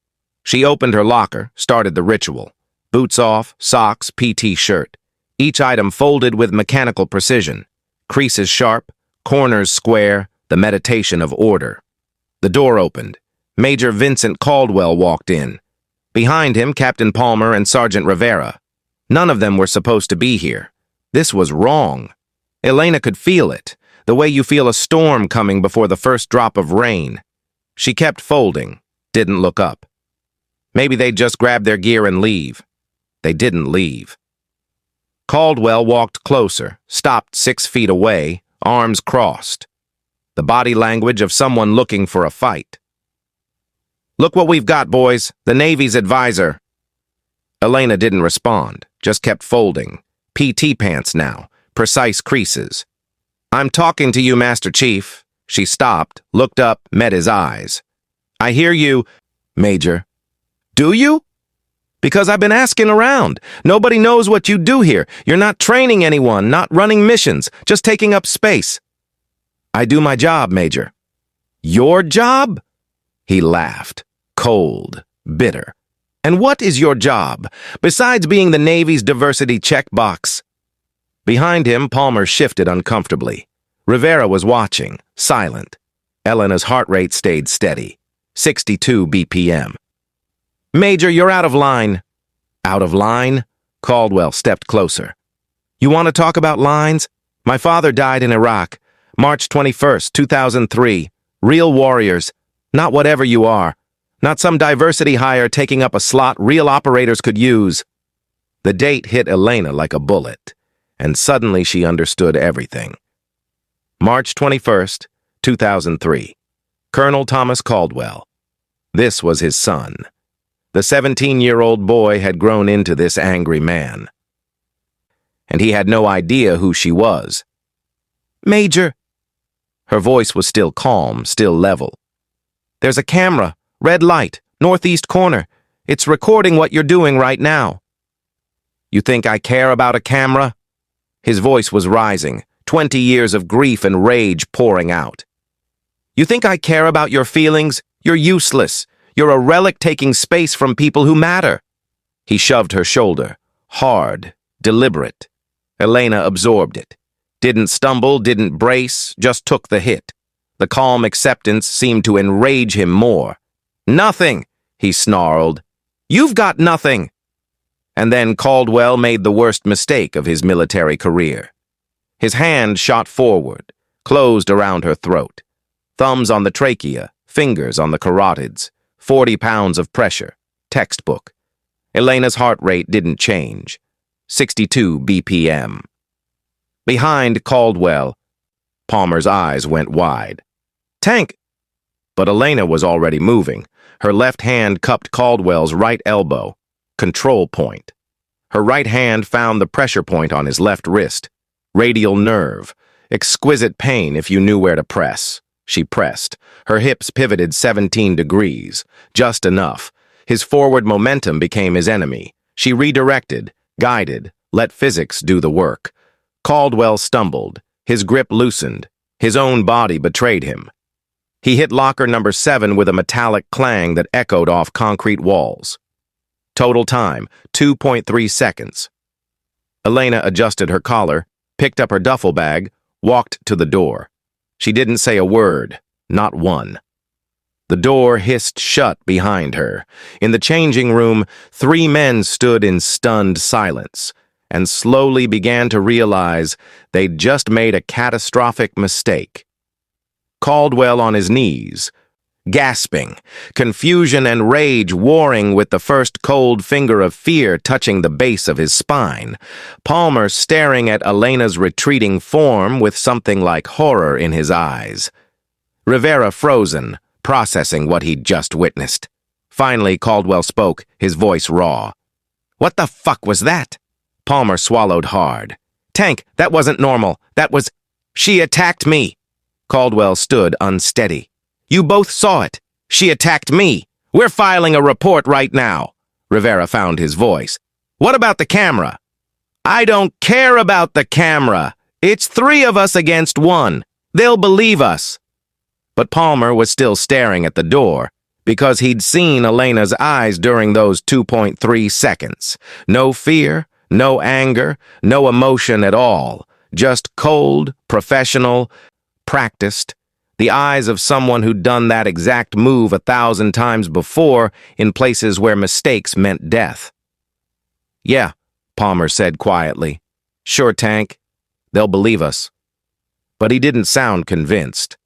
She opened her locker, started the ritual. Boots off, socks, PT shirt. Each item folded with mechanical precision. Creases sharp, corners square, the meditation of order. The door opened. Major Vincent Caldwell walked in. Behind him, Captain Palmer and Sergeant Rivera. None of them were supposed to be here. This was wrong. Elena could feel it, the way you feel a storm coming before the first drop of rain. She kept folding, didn't look up. Maybe they'd just grab their gear and leave. They didn't leave. Caldwell walked closer, stopped 6 feet away, arms crossed. The body language of someone looking for a fight. "Look what we've got, boys. The Navy's advisor." Elena didn't respond, just kept folding. PT pants now, precise creases. "I'm talking to you, Master Chief." She stopped, looked up, met his eyes. "I hear you, Major." "Do you?" "Because I've been asking around. Nobody knows what you do here. You're not training anyone, not running missions, just taking up space." "I do my job, Major." "Your job?" He laughed, cold, bitter. "And what is your job, besides being the Navy's diversity checkbox?" Behind him, Palmer shifted uncomfortably. Rivera was watching, silent. Elena's heart rate stayed steady, 62 BPM. "Major, you're out of line." "Out of line?" Caldwell stepped closer. "You want to talk about lines? My father died in Iraq, March 21st, 2003. Real warriors, not whatever you are. Not some diversity hire taking up a slot real operators could use." The date hit Elena like a bullet, and suddenly she understood everything. March 21st, 2003. Colonel Thomas Caldwell. This was his son. The 17-year-old boy had grown into this angry man. And he had no idea who she was. "Major." Her voice was still calm, still level. "There's a camera. Red light, northeast corner. It's recording what you're doing right now." "You think I care about a camera?" His voice was rising, 20 years of grief and rage pouring out. "You think I care about your feelings? You're useless. You're a relic taking space from people who matter." He shoved her shoulder, hard, deliberate. Elena absorbed it. Didn't stumble, didn't brace, just took the hit. The calm acceptance seemed to enrage him more. "Nothing," he snarled. "You've got nothing." And then Caldwell made the worst mistake of his military career. His hand shot forward, closed around her throat. Thumbs on the trachea, fingers on the carotids. 40 pounds of pressure. Textbook. Elena's heart rate didn't change. 62 BPM. Behind Caldwell, Palmer's eyes went wide. "Tank!" But Elena was already moving. Her left hand cupped Caldwell's right elbow. Control point. Her right hand found the pressure point on his left wrist. Radial nerve. Exquisite pain if you knew where to press. She pressed. Her hips pivoted 17 degrees. Just enough. His forward momentum became his enemy. She redirected, guided, let physics do the work. Caldwell stumbled. His grip loosened. His own body betrayed him. He hit locker number 7 with a metallic clang that echoed off concrete walls. Total time, 2.3 seconds. Elena adjusted her collar, picked up her duffel bag, walked to the door. She didn't say a word, not one. The door hissed shut behind her. In the changing room, 3 men stood in stunned silence and slowly began to realize they'd just made a catastrophic mistake. Caldwell on his knees, gasping, confusion and rage warring with the first cold finger of fear touching the base of his spine. Palmer staring at Elena's retreating form with something like horror in his eyes. Rivera frozen, processing what he'd just witnessed. Finally, Caldwell spoke, his voice raw. "What the fuck was that?" Palmer swallowed hard. "Tank, that wasn't normal. That was... She attacked me." Caldwell stood unsteady. "You both saw it. She attacked me. We're filing a report right now." Rivera found his voice. "What about the camera?" "I don't care about the camera. It's 3 of us against 1. They'll believe us." But Palmer was still staring at the door, because he'd seen Elena's eyes during those 2.3 seconds. No fear, no anger, no emotion at all. Just cold, professional, practiced. The eyes of someone who'd done that exact move 1,000 times before in places where mistakes meant death. "Yeah," Palmer said quietly. "Sure, Tank. They'll believe us." But he didn't sound convinced.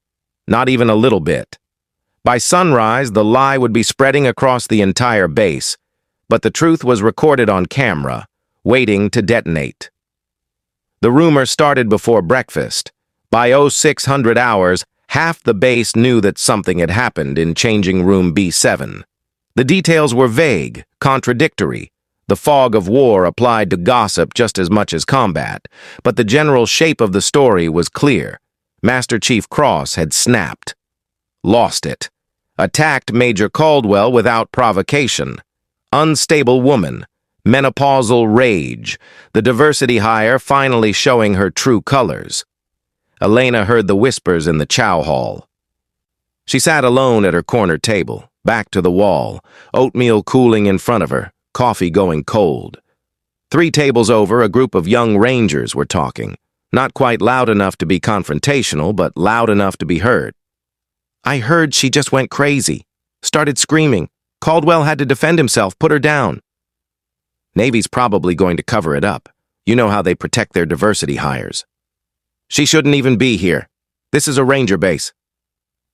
Not even a little bit. By sunrise, the lie would be spreading across the entire base, but the truth was recorded on camera, waiting to detonate. The rumor started before breakfast. By 0600 hours, half the base knew that something had happened in changing room B7. The details were vague, contradictory. The fog of war applied to gossip just as much as combat, but the general shape of the story was clear. Master Chief Cross had snapped. Lost it. Attacked Major Caldwell without provocation. Unstable woman. Menopausal rage. The diversity hire finally showing her true colors. Elena heard the whispers in the chow hall. She sat alone at her corner table, back to the wall, oatmeal cooling in front of her, coffee going cold. 3 tables over, a group of young rangers were talking. Not quite loud enough to be confrontational, but loud enough to be heard. "I heard she just went crazy. Started screaming. Caldwell had to defend himself, put her down." "Navy's probably going to cover it up. You know how they protect their diversity hires." "She shouldn't even be here. This is a ranger base."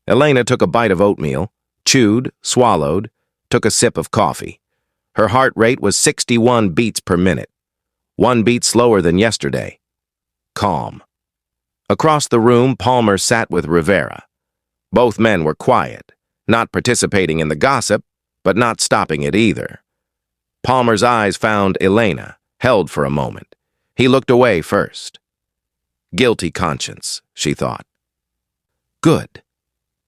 Elena took a bite of oatmeal, chewed, swallowed, took a sip of coffee. Her heart rate was 61 beats per minute. 1 beat slower than yesterday. Calm. Across the room, Palmer sat with Rivera. Both men were quiet, not participating in the gossip, but not stopping it either. Palmer's eyes found Elena, held for a moment. He looked away first. Guilty conscience, she thought. Good.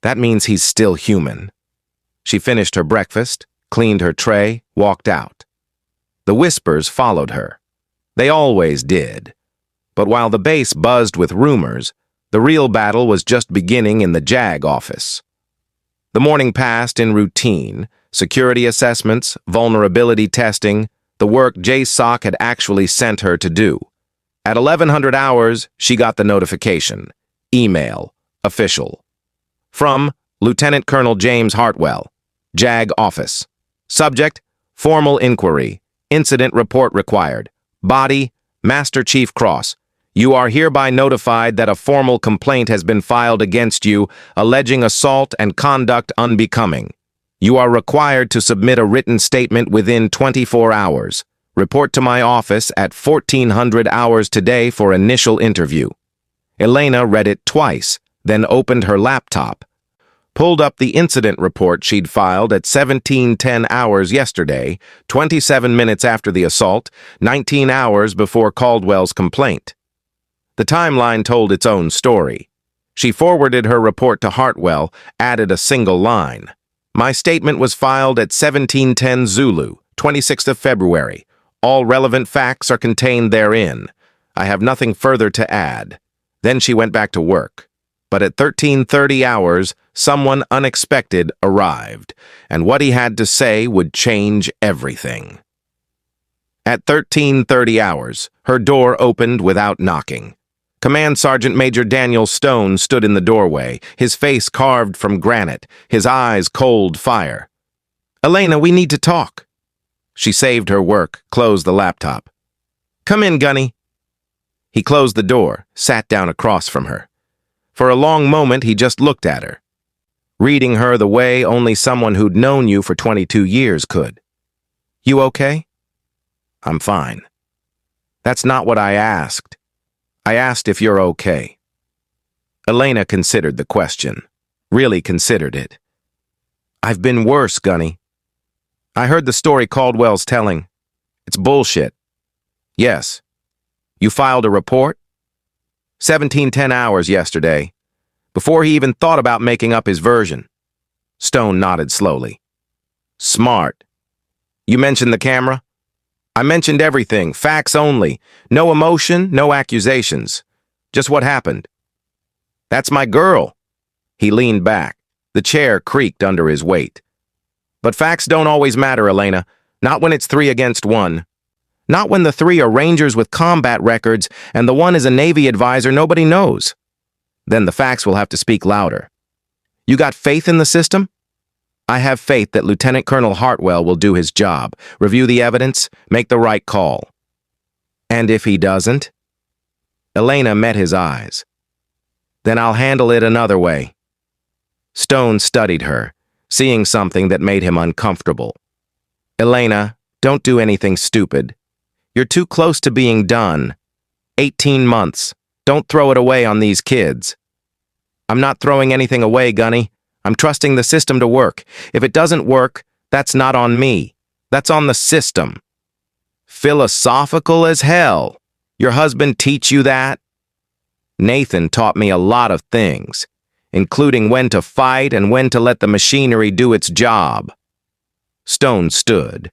That means he's still human. She finished her breakfast, cleaned her tray, walked out. The whispers followed her. They always did. But while the base buzzed with rumors, the real battle was just beginning in the JAG office. The morning passed in routine, security assessments, vulnerability testing, the work JSOC had actually sent her to do. At 1100 hours, she got the notification. Email. Official. From Lieutenant Colonel James Hartwell. JAG office. Subject, formal inquiry. Incident report required. Body, Master Chief Cross. You are hereby notified that a formal complaint has been filed against you, alleging assault and conduct unbecoming. You are required to submit a written statement within 24 hours. Report to my office at 1400 hours today for initial interview. Elena read it twice, then opened her laptop, pulled up the incident report she'd filed at 1710 hours yesterday, 27 minutes after the assault, 19 hours before Caldwell's complaint. The timeline told its own story. She forwarded her report to Hartwell, added a single line. My statement was filed at 1710 Zulu, 26th of February. All relevant facts are contained therein. I have nothing further to add. Then she went back to work. But at 1330 hours, someone unexpected arrived, and what he had to say would change everything. At 1330 hours, her door opened without knocking. Command Sergeant Major Daniel Stone stood in the doorway, his face carved from granite, his eyes cold fire. Elena, we need to talk. She saved her work, closed the laptop. Come in, Gunny. He closed the door, sat down across from her. For a long moment, he just looked at her. reading her the way only someone who'd known you for 22 years could. You okay? I'm fine. That's not what I asked. I asked if you're okay. Elena considered the question. Really considered it. I've been worse, Gunny. I heard the story Caldwell's telling. It's bullshit. Yes. You filed a report? 1710 hours yesterday, before he even thought about making up his version. Stone nodded slowly. Smart. You mentioned the camera? I mentioned everything, facts only. No emotion, no accusations. Just what happened. That's my girl. He leaned back. The chair creaked under his weight. But facts don't always matter, Elena. Not when it's 3 against 1. Not when the 3 are Rangers with combat records and the one is a Navy advisor nobody knows. Then the facts will have to speak louder. You got faith in the system? I have faith that Lieutenant Colonel Hartwell will do his job, review the evidence, make the right call. And if he doesn't? Elena met his eyes. Then I'll handle it another way. Stone studied her, seeing something that made him uncomfortable. Elena, don't do anything stupid. You're too close to being done. 18 months. Don't throw it away on these kids. I'm not throwing anything away, Gunny. I'm trusting the system to work. If it doesn't work, that's not on me. That's on the system. Philosophical as hell. Your husband teach you that? Nathan taught me a lot of things, including when to fight and when to let the machinery do its job. Stone stood.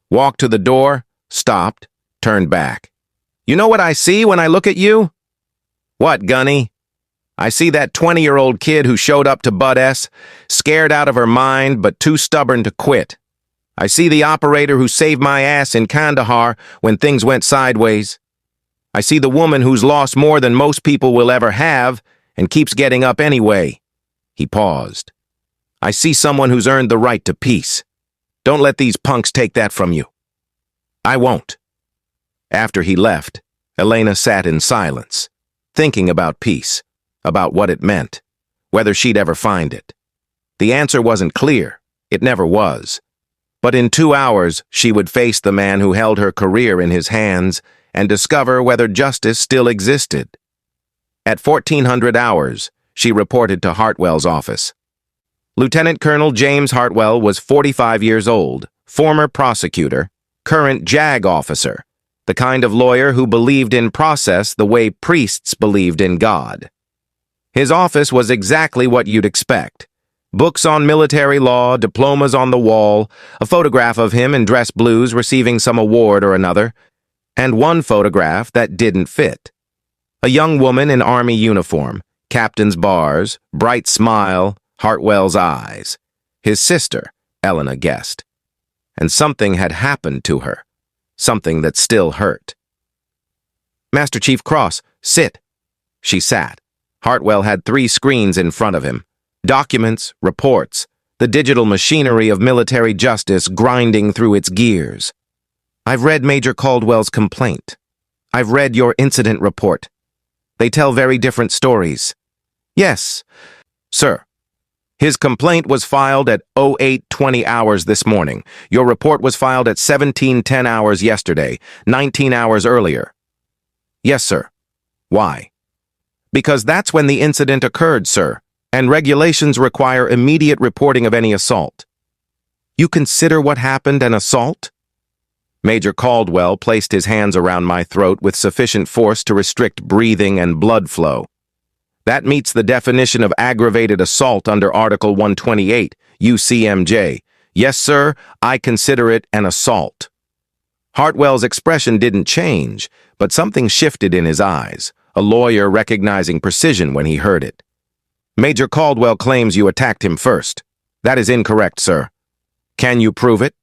Walked to the door, stopped, turned back. You know what I see when I look at you? What, Gunny? I see that 20-year-old kid who showed up to Bud S, scared out of her mind but too stubborn to quit. I see the operator who saved my ass in Kandahar when things went sideways. I see the woman who's lost more than most people will ever have and keeps getting up anyway. He paused. I see someone who's earned the right to peace. Don't let these punks take that from you. I won't. After he left, Elena sat in silence, thinking about peace. About what it meant, whether she'd ever find it. The answer wasn't clear. It never was. But in 2 hours, she would face the man who held her career in his hands and discover whether justice still existed. At 1400 hours, she reported to Hartwell's office. Lieutenant Colonel James Hartwell was 45 years old, former prosecutor, current JAG officer, the kind of lawyer who believed in process the way priests believed in God. His office was exactly what you'd expect. Books on military law, diplomas on the wall, a photograph of him in dress blues receiving some award or another, and one photograph that didn't fit. A young woman in Army uniform, captain's bars, bright smile, Hartwell's eyes. His sister, Elena guessed. And something had happened to her. Something that still hurt. Master Chief Cross, sit. She sat. Hartwell had 3 screens in front of him. Documents, reports, the digital machinery of military justice grinding through its gears. I've read Major Caldwell's complaint. I've read your incident report. They tell very different stories. Yes, sir. His complaint was filed at 0820 hours this morning. Your report was filed at 1710 hours yesterday, 19 hours earlier. Yes, sir. Why? Because that's when the incident occurred, sir, and regulations require immediate reporting of any assault. You consider what happened an assault? Major Caldwell placed his hands around my throat with sufficient force to restrict breathing and blood flow. That meets the definition of aggravated assault under Article 128, UCMJ. Yes, sir, I consider it an assault. Hartwell's expression didn't change, but something shifted in his eyes. A lawyer recognizing precision when he heard it. Major Caldwell claims you attacked him first. That is incorrect, sir. Can you prove it?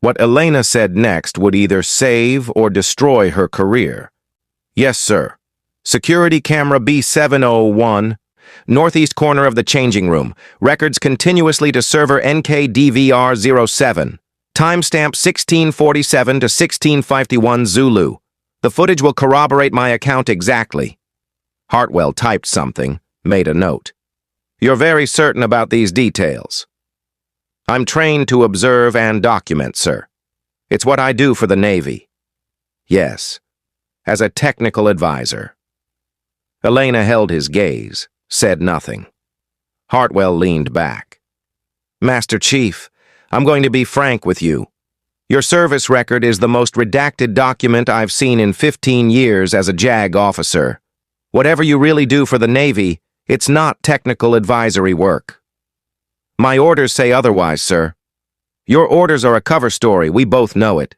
What Elena said next would either save or destroy her career. Yes, sir. Security camera B701, northeast corner of the changing room. Records continuously to server NKDVR07. Timestamp 1647 to 1651 Zulu. The footage will corroborate my account exactly. Hartwell typed something, made a note. You're very certain about these details. I'm trained to observe and document, sir. It's what I do for the Navy. Yes, as a technical advisor. Elena held his gaze, said nothing. Hartwell leaned back. Master Chief, I'm going to be frank with you. Your service record is the most redacted document I've seen in 15 years as a JAG officer. Whatever you really do for the Navy, it's not technical advisory work. My orders say otherwise, sir. Your orders are a cover story, we both know it.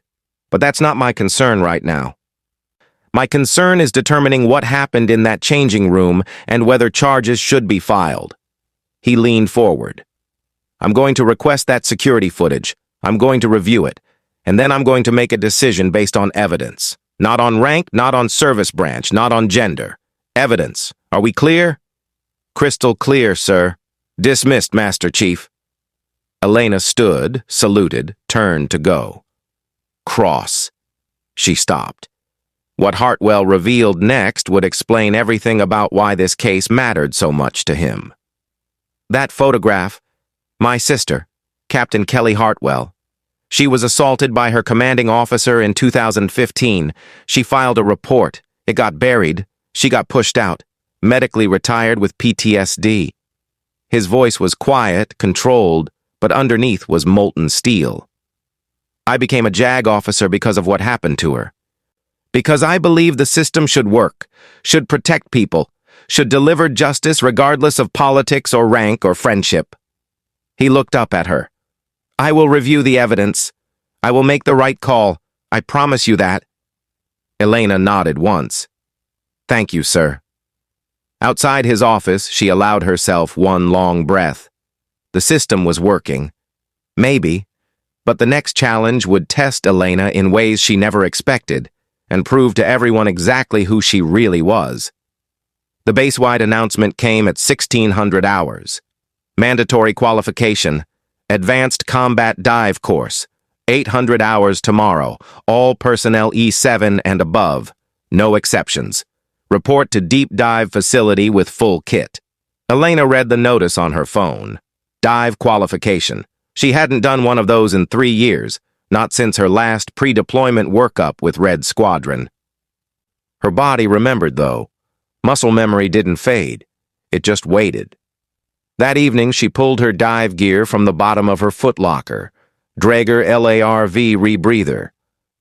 But that's not my concern right now. My concern is determining what happened in that changing room and whether charges should be filed. He leaned forward. I'm going to request that security footage. I'm going to review it. And then I'm going to make a decision based on evidence. Not on rank, not on service branch, not on gender. Evidence. Are we clear? Crystal clear, sir. Dismissed, Master Chief. Elena stood, saluted, turned to go. Cross. She stopped. What Hartwell revealed next would explain everything about why this case mattered so much to him. That photograph, my sister, Captain Kelly Hartwell. She was assaulted by her commanding officer in 2015. She filed a report. It got buried. She got pushed out, medically retired with PTSD. His voice was quiet, controlled, but underneath was molten steel. I became a JAG officer because of what happened to her. Because I believe the system should work, should protect people, should deliver justice regardless of politics or rank or friendship. He looked up at her. I will review the evidence. I will make the right call. I promise you that. Elena nodded once. Thank you, sir. Outside his office, she allowed herself one long breath. The system was working. Maybe. But the next challenge would test Elena in ways she never expected and prove to everyone exactly who she really was. The base-wide announcement came at 1600 hours. Mandatory qualification. Advanced Combat Dive Course, 800 hours tomorrow, all personnel E7 and above, no exceptions. Report to deep dive facility with full kit. Elena read the notice on her phone. Dive qualification. She hadn't done one of those in 3 years, not since her last pre-deployment workup with Red Squadron. Her body remembered, though. Muscle memory didn't fade. It just waited. That evening, she pulled her dive gear from the bottom of her footlocker. Draeger LARV rebreather.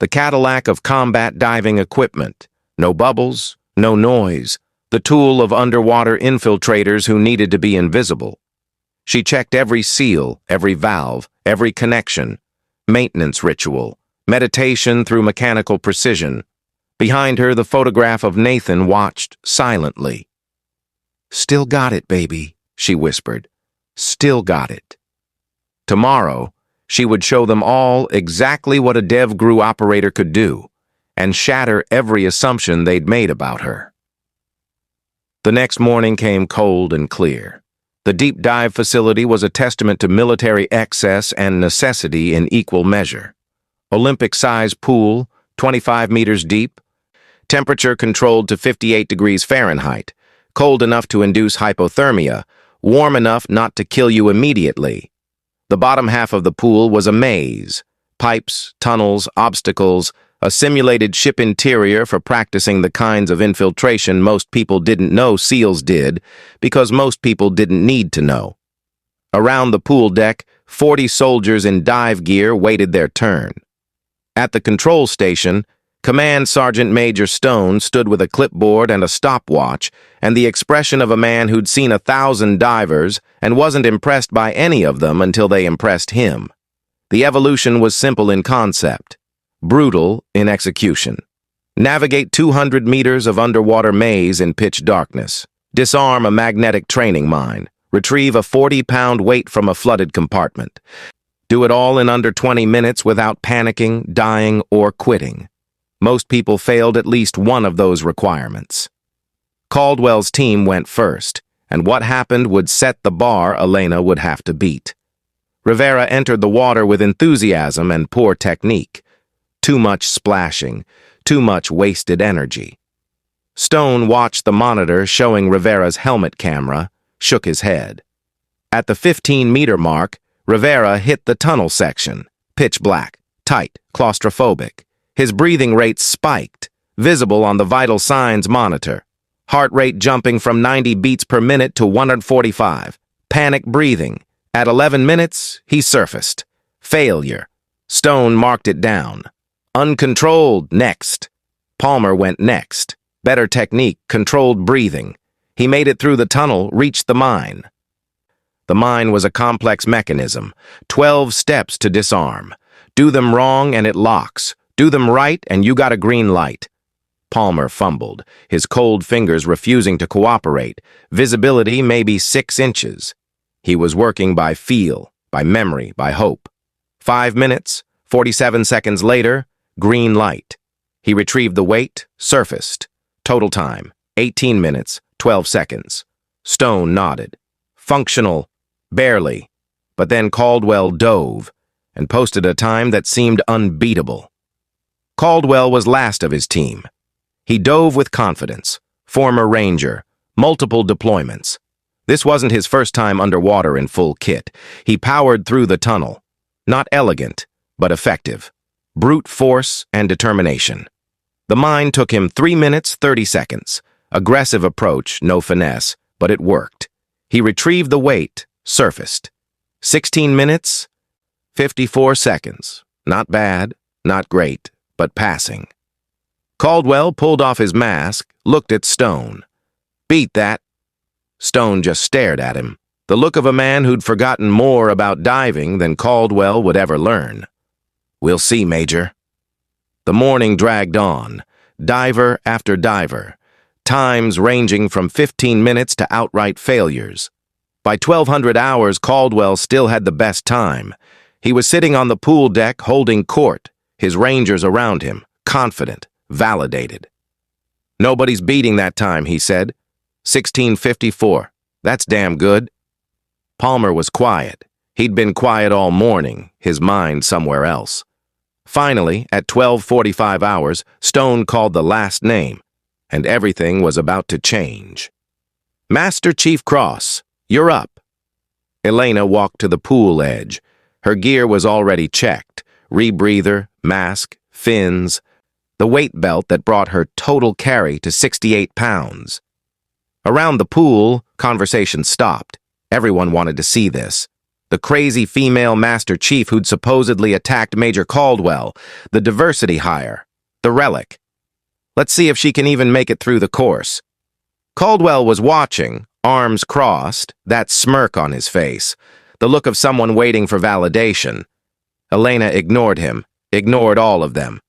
The Cadillac of combat diving equipment. No bubbles, no noise. The tool of underwater infiltrators who needed to be invisible. She checked every seal, every valve, every connection. Maintenance ritual. Meditation through mechanical precision. Behind her, the photograph of Nathan watched silently. Still got it, baby. She whispered. Still got it. Tomorrow, she would show them all exactly what a DevGru operator could do, and shatter every assumption they'd made about her. The next morning came cold and clear. The deep dive facility was a testament to military excess and necessity in equal measure. Olympic-size pool, 25 meters deep, temperature controlled to 58 degrees Fahrenheit, cold enough to induce hypothermia, warm enough not to kill you immediately. The bottom half of the pool was a maze. Pipes, tunnels, obstacles, a simulated ship interior for practicing the kinds of infiltration most people didn't know SEALs did, because most people didn't need to know. Around the pool deck, 40 soldiers in dive gear waited their turn. At the control station, Command Sergeant Major Stone stood with a clipboard and a stopwatch and the expression of a man who'd seen 1,000 divers and wasn't impressed by any of them until they impressed him. The evolution was simple in concept, brutal in execution. Navigate 200 meters of underwater maze in pitch darkness. Disarm a magnetic training mine. Retrieve a 40-pound weight from a flooded compartment. Do it all in under 20 minutes without panicking, dying, or quitting. Most people failed at least one of those requirements. Caldwell's team went first, and what happened would set the bar Elena would have to beat. Rivera entered the water with enthusiasm and poor technique. Too much splashing, too much wasted energy. Stone watched the monitor showing Rivera's helmet camera, shook his head. At the 15-meter mark, Rivera hit the tunnel section. Pitch black, tight, claustrophobic. His breathing rate spiked, visible on the vital signs monitor. Heart rate jumping from 90 beats per minute to 145. Panic breathing. At 11 minutes, he surfaced. Failure. Stone marked it down. Uncontrolled, next. Palmer went next. Better technique, controlled breathing. He made it through the tunnel, reached the mine. The mine was a complex mechanism. 12 steps to disarm. Do them wrong and it locks. Do them right and you got a green light. Palmer fumbled, his cold fingers refusing to cooperate. Visibility maybe 6 inches. He was working by feel, by memory, by hope. 5 minutes, 47 seconds later, green light. He retrieved the weight, surfaced. Total time, 18 minutes, 12 seconds. Stone nodded. Functional, barely. But then Caldwell dove and posted a time that seemed unbeatable. Caldwell was last of his team. He dove with confidence. Former Ranger, multiple deployments. This wasn't his first time underwater in full kit. He powered through the tunnel. Not elegant, but effective. Brute force and determination. The mine took him 3 minutes, 30 seconds. Aggressive approach, no finesse, but it worked. He retrieved the weight, surfaced. 16 minutes, 54 seconds. Not bad, not great, but passing. Caldwell pulled off his mask, looked at Stone. Beat that. Stone just stared at him, the look of a man who'd forgotten more about diving than Caldwell would ever learn. We'll see, Major. The morning dragged on, diver after diver, times ranging from 15 minutes to outright failures. By 1200 hours, Caldwell still had the best time. He was sitting on the pool deck holding court, his rangers around him, confident, validated. Nobody's beating that time, he said. 16:54. That's damn good. Palmer was quiet. He'd been quiet all morning, his mind somewhere else. Finally, at 12:45 hours, Stone called the last name, and everything was about to change. Master Chief Cross, you're up. Elena walked to the pool edge. Her gear was already checked. Rebreather, mask, fins, the weight belt that brought her total carry to 68 pounds. Around the pool, conversation stopped. Everyone wanted to see this. The crazy female Master Chief who'd supposedly attacked Major Caldwell, the diversity hire, the relic. Let's see if she can even make it through the course. Caldwell was watching, arms crossed, that smirk on his face, the look of someone waiting for validation. Elena ignored him, ignored all of them.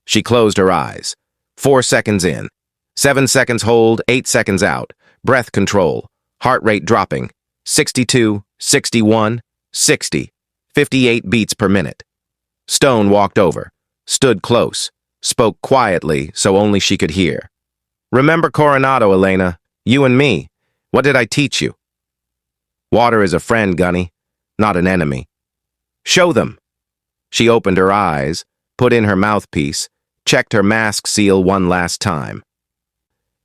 She closed her eyes. 4 seconds in. 7 seconds hold, 8 seconds out. Breath control. Heart rate dropping. 62, 61, 60. 58 beats per minute. Stone walked over, stood close, spoke quietly so only she could hear. Remember Coronado, Elena. You and me. What did I teach you? Water is a friend, Gunny, not an enemy. Show them. She opened her eyes, put in her mouthpiece, checked her mask seal one last time.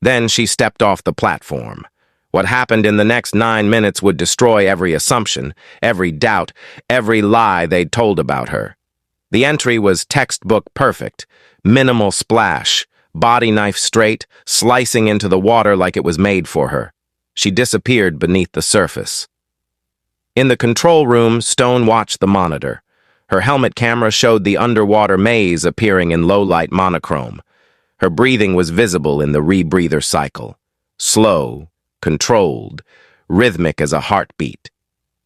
Then she stepped off the platform. What happened in the next 9 minutes would destroy every assumption, every doubt, every lie they'd told about her. The entry was textbook perfect, minimal splash, body knife straight, slicing into the water like it was made for her. She disappeared beneath the surface. In the control room, Stone watched the monitor. Her helmet camera showed the underwater maze appearing in low-light monochrome. Her breathing was visible in the rebreather cycle. Slow, controlled, rhythmic as a heartbeat.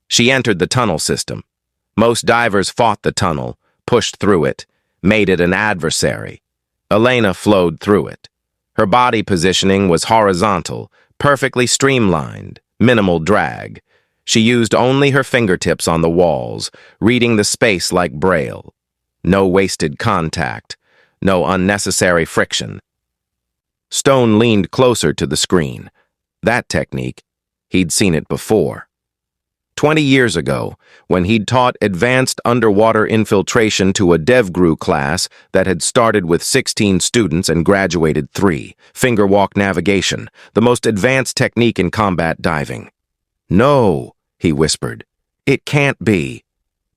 She entered the tunnel system. Most divers fought the tunnel, pushed through it, made it an adversary. Elena flowed through it. Her body positioning was horizontal, perfectly streamlined, minimal drag. She used only her fingertips on the walls, reading the space like Braille. No wasted contact, no unnecessary friction. Stone leaned closer to the screen. That technique, he'd seen it before. 20 years ago, when he'd taught advanced underwater infiltration to a DevGru class that had started with 16 students and graduated 3, finger walk navigation, the most advanced technique in combat diving. No, he whispered. It can't be.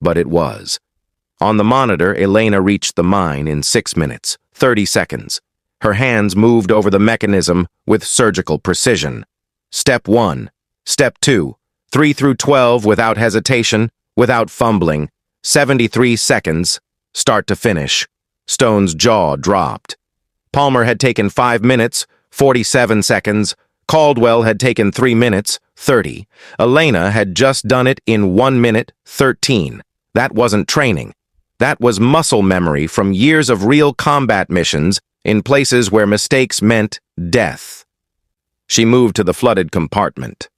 But it was. On the monitor, Elena reached the mine in 6 minutes, 30 seconds. Her hands moved over the mechanism with surgical precision. Step 1. Step 2. 3 through 12 without hesitation, without fumbling. 73 seconds, start to finish. Stone's jaw dropped. Palmer had taken 5 minutes, 47 seconds. Caldwell had taken 3 minutes, 30. Elena had just done it in 1 minute, 13. That wasn't training. That was muscle memory from years of real combat missions in places where mistakes meant death. She moved to the flooded compartment.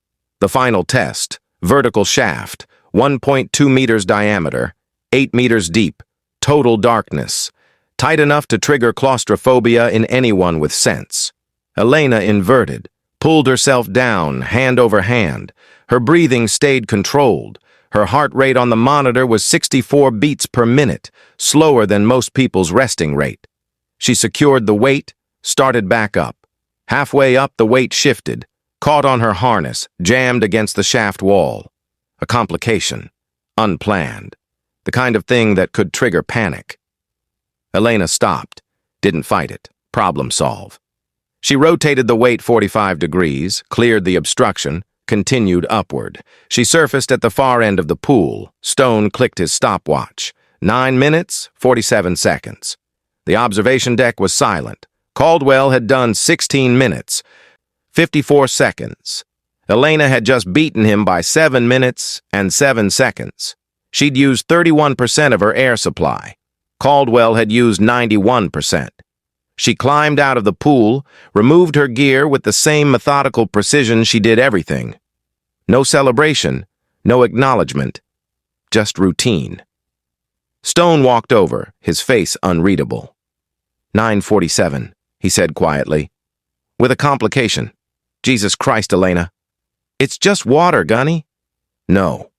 The final test, vertical shaft, 1.2 meters diameter, 8 meters deep, total darkness, tight enough to trigger claustrophobia in anyone with sense. Elena inverted, pulled herself down, hand over hand. Her breathing stayed controlled. Her heart rate on the monitor was 64 beats per minute, slower than most people's resting rate. She secured the weight, started back up. Halfway up, the weight shifted, caught on her harness, jammed against the shaft wall. A complication, unplanned, the kind of thing that could trigger panic. Elena stopped, didn't fight it, problem solve. She rotated the weight 45 degrees, cleared the obstruction, continued upward. She surfaced at the far end of the pool. Stone clicked his stopwatch. 9 minutes, 47 seconds. The observation deck was silent. Caldwell had done 16 minutes, 54 seconds. Elena had just beaten him by 7 minutes and 7 seconds. She'd used 31% of her air supply. Caldwell had used 91%. She climbed out of the pool, removed her gear with the same methodical precision she did everything. No celebration, no acknowledgement, just routine. Stone walked over, his face unreadable. 9:47, he said quietly. With a complication. Jesus Christ, Elena. It's just water, Gunny. No.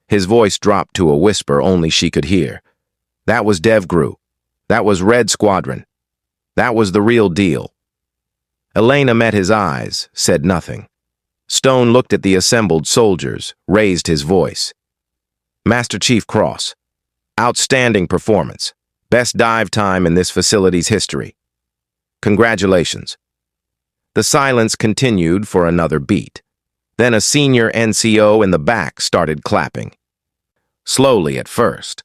His voice dropped to a whisper only she could hear. That was DevGru. That was Red Squadron. That was the real deal. Elena met his eyes, said nothing. Stone looked at the assembled soldiers, raised his voice. Master Chief Cross. Outstanding performance. Best dive time in this facility's history. Congratulations. The silence continued for another beat. Then a senior NCO in the back started clapping. Slowly at first.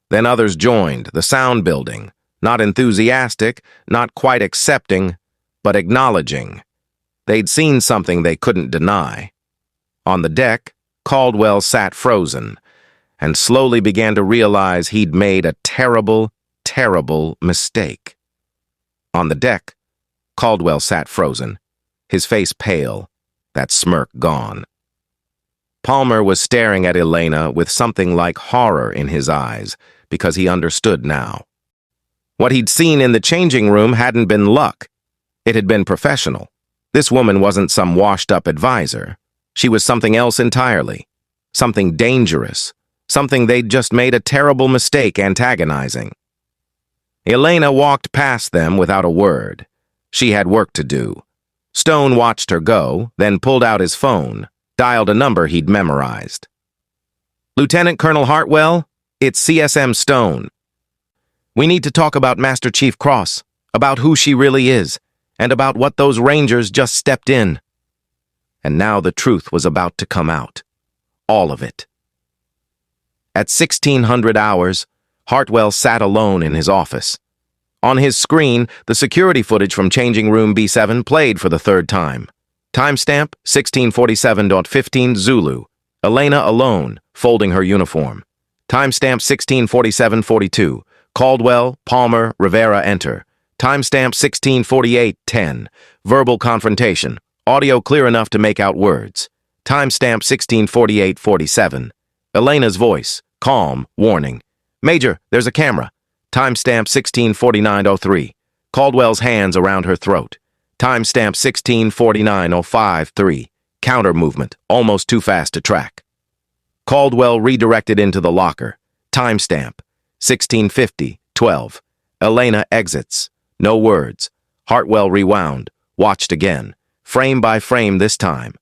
Then others joined, the sound building. Not enthusiastic, not quite accepting, but acknowledging. They'd seen something they couldn't deny. On the deck, Caldwell sat frozen, and slowly began to realize he'd made a terrible, terrible mistake. On the deck, Caldwell sat frozen, his face pale, that smirk gone. Palmer was staring at Elena with something like horror in his eyes, because he understood now. What he'd seen in the changing room hadn't been luck. It had been professional. This woman wasn't some washed-up advisor. She was something else entirely. Something dangerous. Something they'd just made a terrible mistake antagonizing. Elena walked past them without a word. She had work to do. Stone watched her go, then pulled out his phone, dialed a number he'd memorized. Lieutenant Colonel Hartwell, it's CSM Stone. We need to talk about Master Chief Cross, about who she really is, and about what those Rangers just stepped in. And now the truth was about to come out. All of it. At 1600 hours, Hartwell sat alone in his office. On his screen, the security footage from Changing Room B7 played for the third time. Timestamp 1647.15 Zulu. Elena alone, folding her uniform. Timestamp 1647.42. Caldwell, Palmer, Rivera enter. Timestamp 1648.10. Verbal confrontation. Audio clear enough to make out words. Timestamp 1648.47. Elena's voice. Calm. Warning. Major, there's a camera. Timestamp 1649.03. Caldwell's hands around her throat. Timestamp 1649.05.3. Counter movement. Almost too fast to track. Caldwell redirected into the locker. Timestamp 1650.12. Elena exits. No words. Hartwell rewound. Watched again. Frame by frame this time.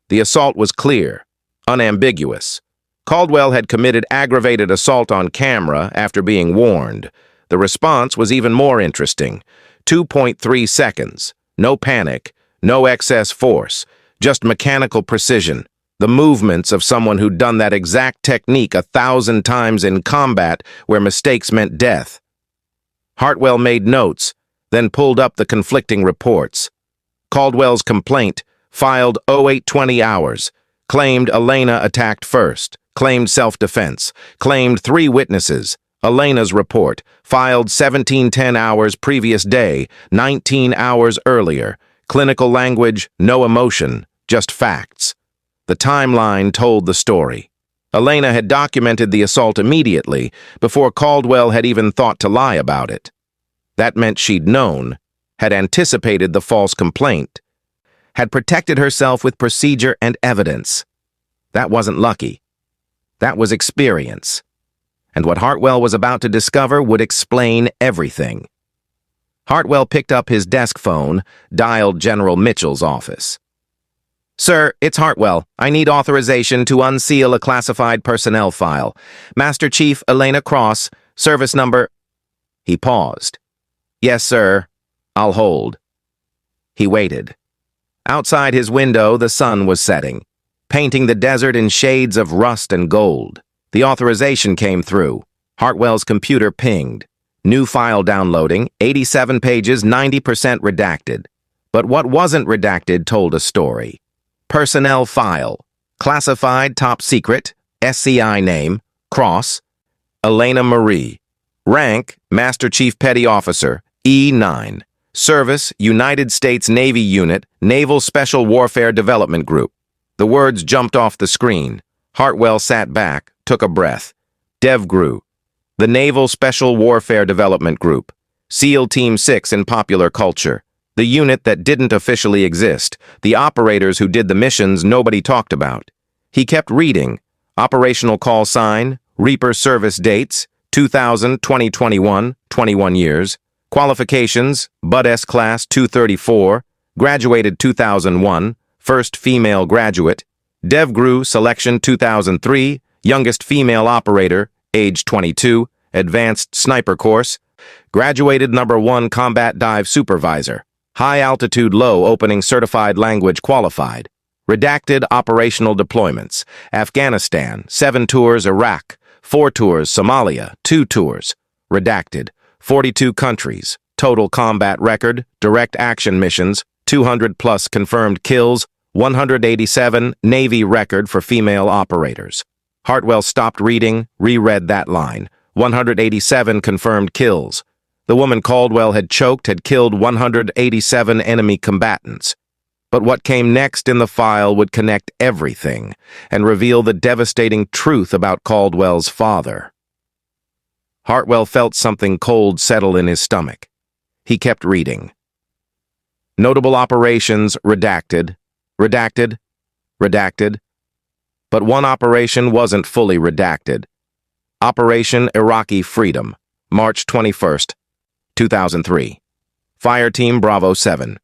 The assault was clear. unambiguous. Caldwell had committed aggravated assault on camera after being warned. The response was even more interesting. 2.3 seconds. No panic, no excess force, just mechanical precision. The movements of someone who'd done that exact technique 1,000 times in combat where mistakes meant death. Hartwell made notes, then pulled up the conflicting reports. Caldwell's complaint, filed 0820 hours, claimed Elena attacked first, claimed self-defense, claimed 3 witnesses. Elena's report, filed 1710 hours previous day, 19 hours earlier. Clinical language, no emotion, just facts. The timeline told the story. Elena had documented the assault immediately, before Caldwell had even thought to lie about it. That meant she'd known, had anticipated the false complaint, had protected herself with procedure and evidence. That wasn't lucky. That was experience. And what Hartwell was about to discover would explain everything. Hartwell picked up his desk phone, dialed General Mitchell's office. "Sir, it's Hartwell. I need authorization to unseal a classified personnel file. Master Chief Elena Cross, service number—" He paused. "Yes, sir. I'll hold." He waited. Outside his window, the sun was setting, painting the desert in shades of rust and gold. The authorization came through. Hartwell's computer pinged. New file downloading, 87 pages, 90% redacted. But what wasn't redacted told a story. Personnel file. Classified top secret. SCI name. Cross. Elena Marie. Rank, Master Chief Petty Officer. E9. Service, United States Navy Unit, Naval Special Warfare Development Group. The words jumped off the screen. Hartwell sat back, took a breath. DevGru. The Naval Special Warfare Development Group. SEAL Team 6 in popular culture. The unit that didn't officially exist. The operators who did the missions nobody talked about. He kept reading. Operational call sign, Reaper service dates, 2000-2021, 21 years. Qualifications, Bud S Class 234, graduated 2001, first female graduate. DevGru selection 2003, youngest female operator, age 22, advanced sniper course, graduated number 1 combat dive supervisor, high altitude low opening certified language qualified, redacted operational deployments, Afghanistan, 7 tours Iraq, 4 tours Somalia, 2 tours, redacted, 42 countries, total combat record, direct action missions, 200 plus confirmed kills, 187 Navy record for female operators. Hartwell stopped reading, reread that line. 187 confirmed kills. The woman Caldwell had choked had killed 187 enemy combatants. But what came next in the file would connect everything and reveal the devastating truth about Caldwell's father. Hartwell felt something cold settle in his stomach. He kept reading. Notable operations redacted, redacted, redacted. But one operation wasn't fully redacted. Operation Iraqi Freedom, March 21st, 2003. Fire Team Bravo 7.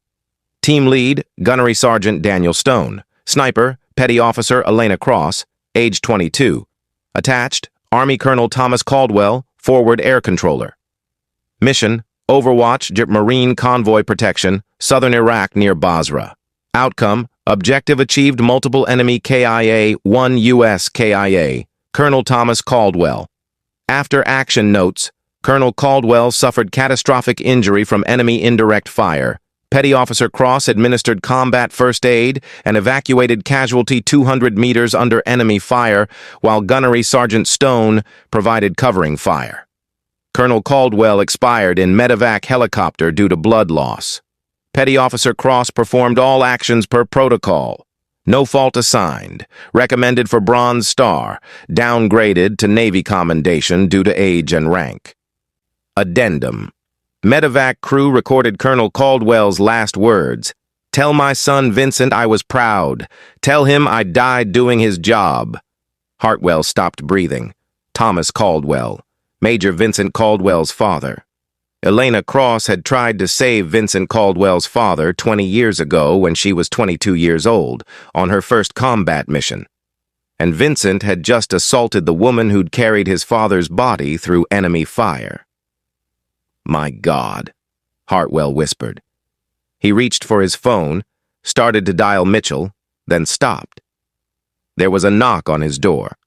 Team Lead, Gunnery Sergeant Daniel Stone. Sniper, Petty Officer Elena Cross, age 22. Attached, Army Colonel Thomas Caldwell, Forward Air Controller. Mission, Overwatch, Marine Convoy Protection, Southern Iraq near Basra. Outcome, objective achieved multiple enemy KIA, 1 U.S. KIA, Colonel Thomas Caldwell. After action notes, Colonel Caldwell suffered catastrophic injury from enemy indirect fire. Petty Officer Cross administered combat first aid and evacuated casualty 200 meters under enemy fire, while Gunnery Sergeant Stone provided covering fire. Colonel Caldwell expired in medevac helicopter due to blood loss. Petty Officer Cross performed all actions per protocol. No fault assigned. Recommended for Bronze Star. Downgraded to Navy Commendation due to age and rank. Addendum. Medevac crew recorded Colonel Caldwell's last words. "Tell my son Vincent I was proud. Tell him I died doing his job." Hartwell stopped breathing. Thomas Caldwell, Major Vincent Caldwell's father. Elena Cross had tried to save Vincent Caldwell's father 20 years ago when she was 22 years old, on her first combat mission. and Vincent had just assaulted the woman who'd carried his father's body through enemy fire. "My God," Hartwell whispered. He reached for his phone, started to dial Mitchell, then stopped. There was a knock on his door.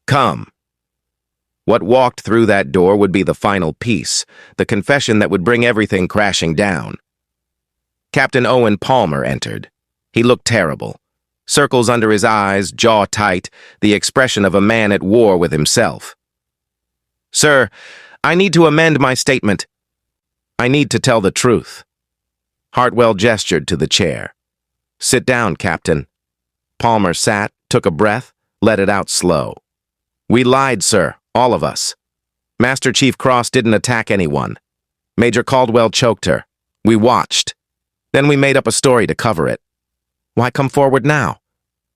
"Come." What walked through that door would be the final piece, the confession that would bring everything crashing down. Captain Owen Palmer entered. He looked terrible. Circles under his eyes, jaw tight, the expression of a man at war with himself. "Sir, I need to amend my statement. I need to tell the truth." Hartwell gestured to the chair. "Sit down, Captain." Palmer sat, took a breath, let it out slow. "We lied, sir, all of us. Master Chief Cross didn't attack anyone. Major Caldwell choked her. We watched. Then we made up a story to cover it. Why come forward now?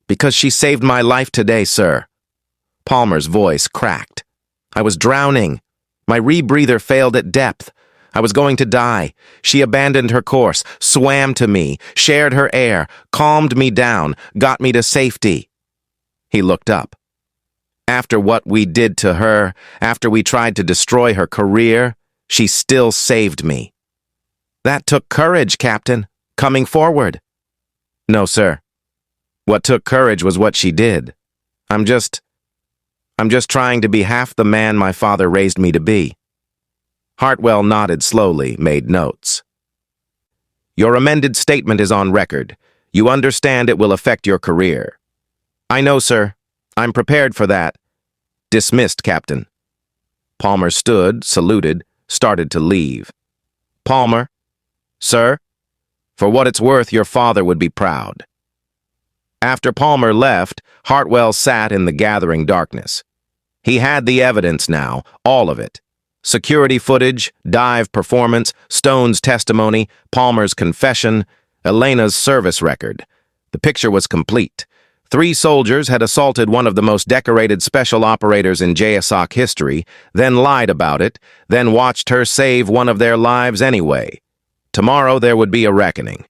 Because she saved my life today, sir." Palmer's voice cracked. "I was drowning. My rebreather failed at depth. I was going to die. She abandoned her course, swam to me, shared her air, calmed me down, got me to safety." He looked up. "After what we did to her, after we tried to destroy her career, she still saved me." "That took courage, Captain, coming forward." "No, sir. What took courage was what she did. I'm just trying to be half the man my father raised me to be." Hartwell nodded slowly, made notes. "Your amended statement is on record. You understand it will affect your career." "I know, sir. I'm prepared for that." "Dismissed, Captain." Palmer stood, saluted, started to leave. "Palmer." "Sir?" "For what it's worth, your father would be proud." After Palmer left, Hartwell sat in the gathering darkness. He had the evidence now, all of it. Security footage, dive performance, Stone's testimony, Palmer's confession, Elena's service record. The picture was complete. 3 soldiers had assaulted one of the most decorated special operators in JSOC history, then lied about it, then watched her save one of their lives anyway. Tomorrow there would be a reckoning,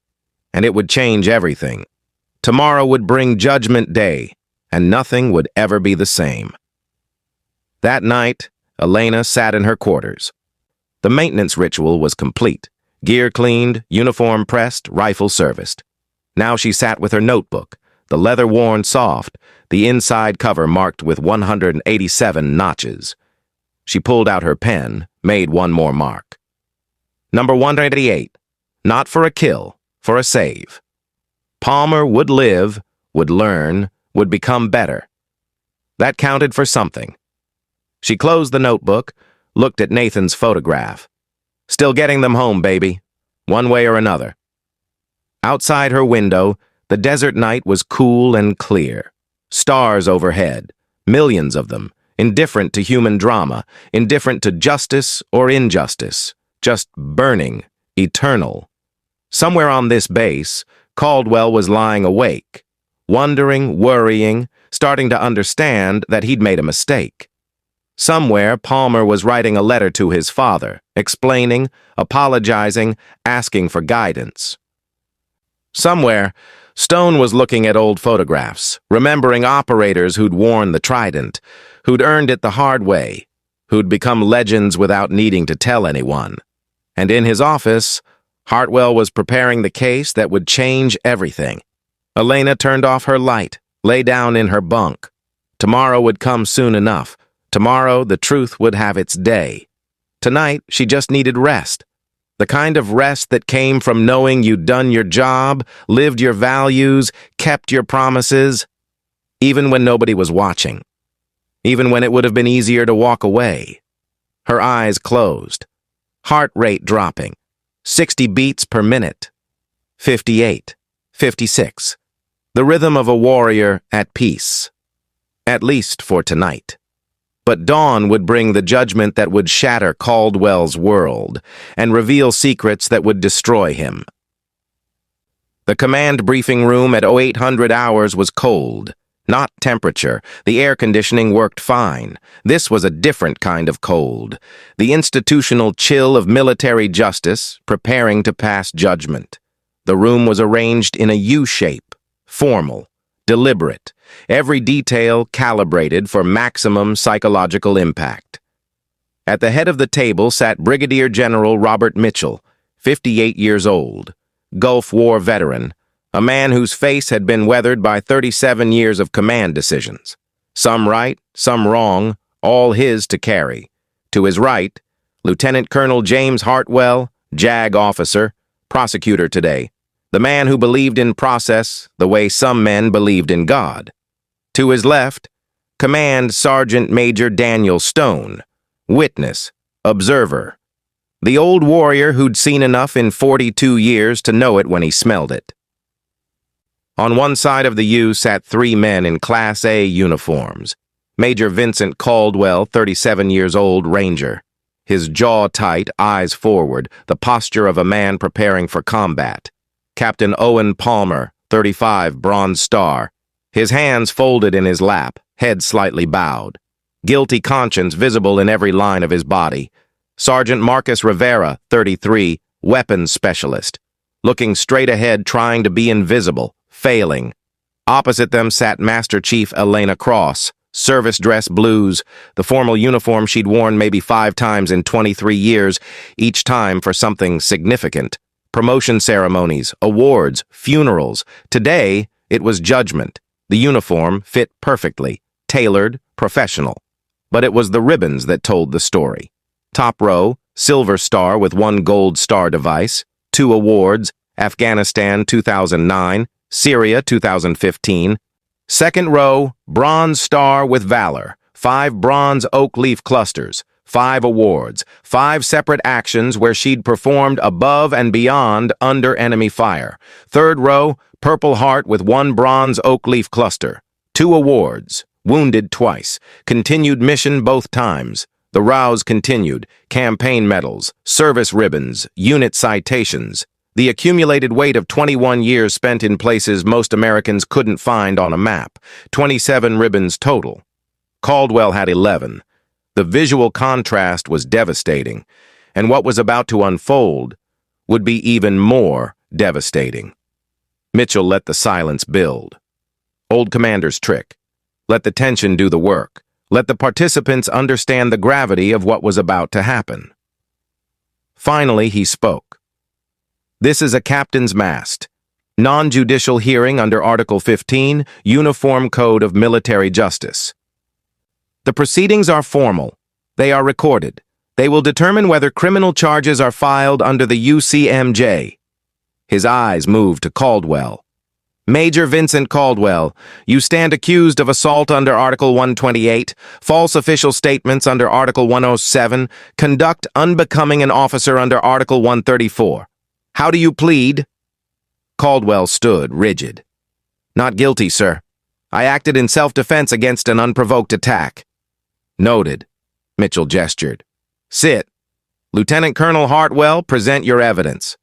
and it would change everything. Tomorrow would bring Judgment Day, and nothing would ever be the same. That night, Elena sat in her quarters. The maintenance ritual was complete. Gear cleaned, uniform pressed, rifle serviced. Now she sat with her notebook, the leather worn soft, the inside cover marked with 187 notches. She pulled out her pen, made one more mark. Number 188. Not for a kill, for a save. Palmer would live, would learn, would become better. That counted for something. She closed the notebook, looked at Nathan's photograph. Still getting them home, baby. One way or another. Outside her window, the desert night was cool and clear. Stars overhead, millions of them, indifferent to human drama, indifferent to justice or injustice, just burning, eternal. Somewhere on this base, Caldwell was lying awake, wondering, worrying, starting to understand that he'd made a mistake. Somewhere, Palmer was writing a letter to his father, explaining, apologizing, asking for guidance. Somewhere, Stone was looking at old photographs, remembering operators who'd worn the trident, who'd earned it the hard way, who'd become legends without needing to tell anyone. And in his office, Hartwell was preparing the case that would change everything. Elena turned off her light, lay down in her bunk. Tomorrow would come soon enough. Tomorrow, the truth would have its day. Tonight, she just needed rest. The kind of rest that came from knowing you'd done your job, lived your values, kept your promises, even when nobody was watching. Even when it would have been easier to walk away. Her eyes closed. Heart rate dropping. 60 beats per minute. 58. 56. The rhythm of a warrior at peace. At least for tonight. But dawn would bring the judgment that would shatter Caldwell's world and reveal secrets that would destroy him. The command briefing room at 0800 hours was cold, not temperature. The air conditioning worked fine. This was a different kind of cold, the institutional chill of military justice preparing to pass judgment. The room was arranged in a U shape, formal, deliberate, every detail calibrated for maximum psychological impact. At the head of the table sat Brigadier General Robert Mitchell, 58 years old, Gulf War veteran, a man whose face had been weathered by 37 years of command decisions. Some right, some wrong, all his to carry. To his right, Lieutenant Colonel James Hartwell, JAG officer, prosecutor today, the man who believed in process the way some men believed in God. To his left, Command Sergeant Major Daniel Stone, witness, observer, the old warrior who'd seen enough in 42 years to know it when he smelled it. On one side of the U sat three men in Class A uniforms. Major Vincent Caldwell, 37 years old, Ranger. His jaw tight, eyes forward, the posture of a man preparing for combat. Captain Owen Palmer, 35, Bronze Star. His hands folded in his lap, head slightly bowed. Guilty conscience visible in every line of his body. Sergeant Marcus Rivera, 33, weapons specialist. Looking straight ahead, trying to be invisible, failing. Opposite them sat Master Chief Elena Cross, service dress blues, the formal uniform she'd worn maybe 5 times in 23 years, each time for something significant. Promotion ceremonies, awards, funerals. Today, it was judgment. The uniform fit perfectly, tailored, professional. But it was the ribbons that told the story. Top row, Silver Star with 1 Gold Star device, 2 awards, Afghanistan 2009, Syria 2015. Second row, Bronze Star with Valor, 5 Bronze Oak Leaf Clusters, 5 awards, 5 separate actions where she'd performed above and beyond under enemy fire. Third row, Purple Heart with 1 Bronze Oak Leaf Cluster, 2 awards, wounded twice, continued mission both times. The rows continued, campaign medals, service ribbons, unit citations. The accumulated weight of 21 years spent in places most Americans couldn't find on a map. 27 ribbons total. Caldwell had 11. The visual contrast was devastating, and what was about to unfold would be even more devastating. Mitchell let the silence build. Old commander's trick. Let the tension do the work. Let the participants understand the gravity of what was about to happen. Finally, he spoke. This is a captain's mast. Non-judicial hearing under Article 15, Uniform Code of Military Justice. The proceedings are formal. They are recorded. They will determine whether criminal charges are filed under the UCMJ. His eyes moved to Caldwell. Major Vincent Caldwell, you stand accused of assault under Article 128, false official statements under Article 107, conduct unbecoming an officer under Article 134. How do you plead? Caldwell stood, rigid. Not guilty, sir. I acted in self-defense against an unprovoked attack. Noted. Mitchell gestured. Sit. Lieutenant Colonel Hartwell, present your evidence.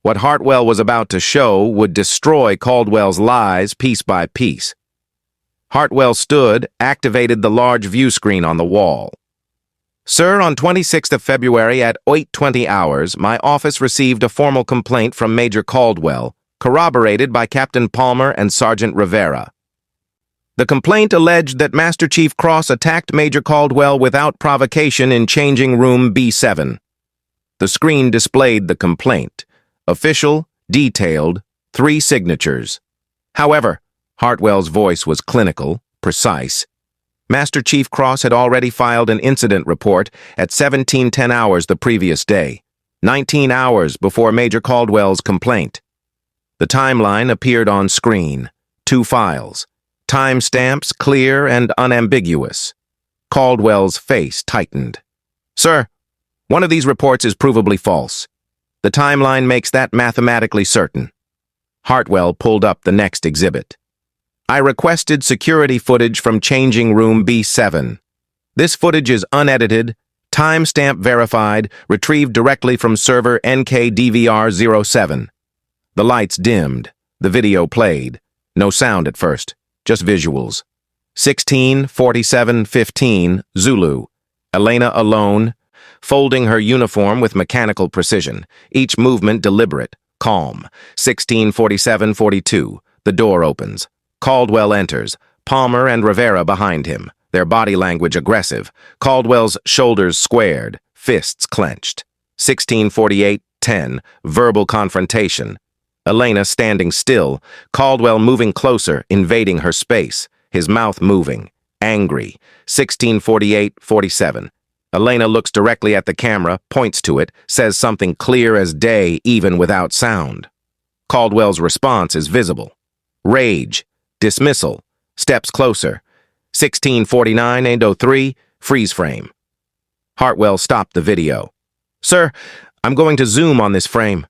What Hartwell was about to show would destroy Caldwell's lies piece by piece. Hartwell stood, activated the large view screen on the wall. Sir, on 26th of February at 8:20 hours, my office received a formal complaint from Major Caldwell, corroborated by Captain Palmer and Sergeant Rivera. The complaint alleged that Master Chief Cross attacked Major Caldwell without provocation in changing room B7. The screen displayed the complaint. Official, detailed, 3 signatures. However, Hartwell's voice was clinical, precise. Master Chief Cross had already filed an incident report at 17:10 hours the previous day, 19 hours before Major Caldwell's complaint. The timeline appeared on screen, 2 files, timestamps clear and unambiguous. Caldwell's face tightened. Sir, one of these reports is provably false. The timeline makes that mathematically certain. Hartwell pulled up the next exhibit. I requested security footage from changing room B7. This footage is unedited, timestamp verified, retrieved directly from server NKDVR07. The lights dimmed. The video played. No sound at first, just visuals. 16:47:15 Zulu. Elena alone, folding her uniform with mechanical precision, each movement deliberate, calm. 16:47:42. The door opens. Caldwell enters, Palmer and Rivera behind him, their body language aggressive, Caldwell's shoulders squared, fists clenched. 16:48:10, verbal confrontation. Elena standing still, Caldwell moving closer, invading her space, his mouth moving, angry. 16:48:47. Elena looks directly at the camera, points to it, says something clear as day even without sound. Caldwell's response is visible. Rage, dismissal, steps closer. 16:49:03, freeze frame. Hartwell stopped the video. "Sir, I'm going to zoom on this frame."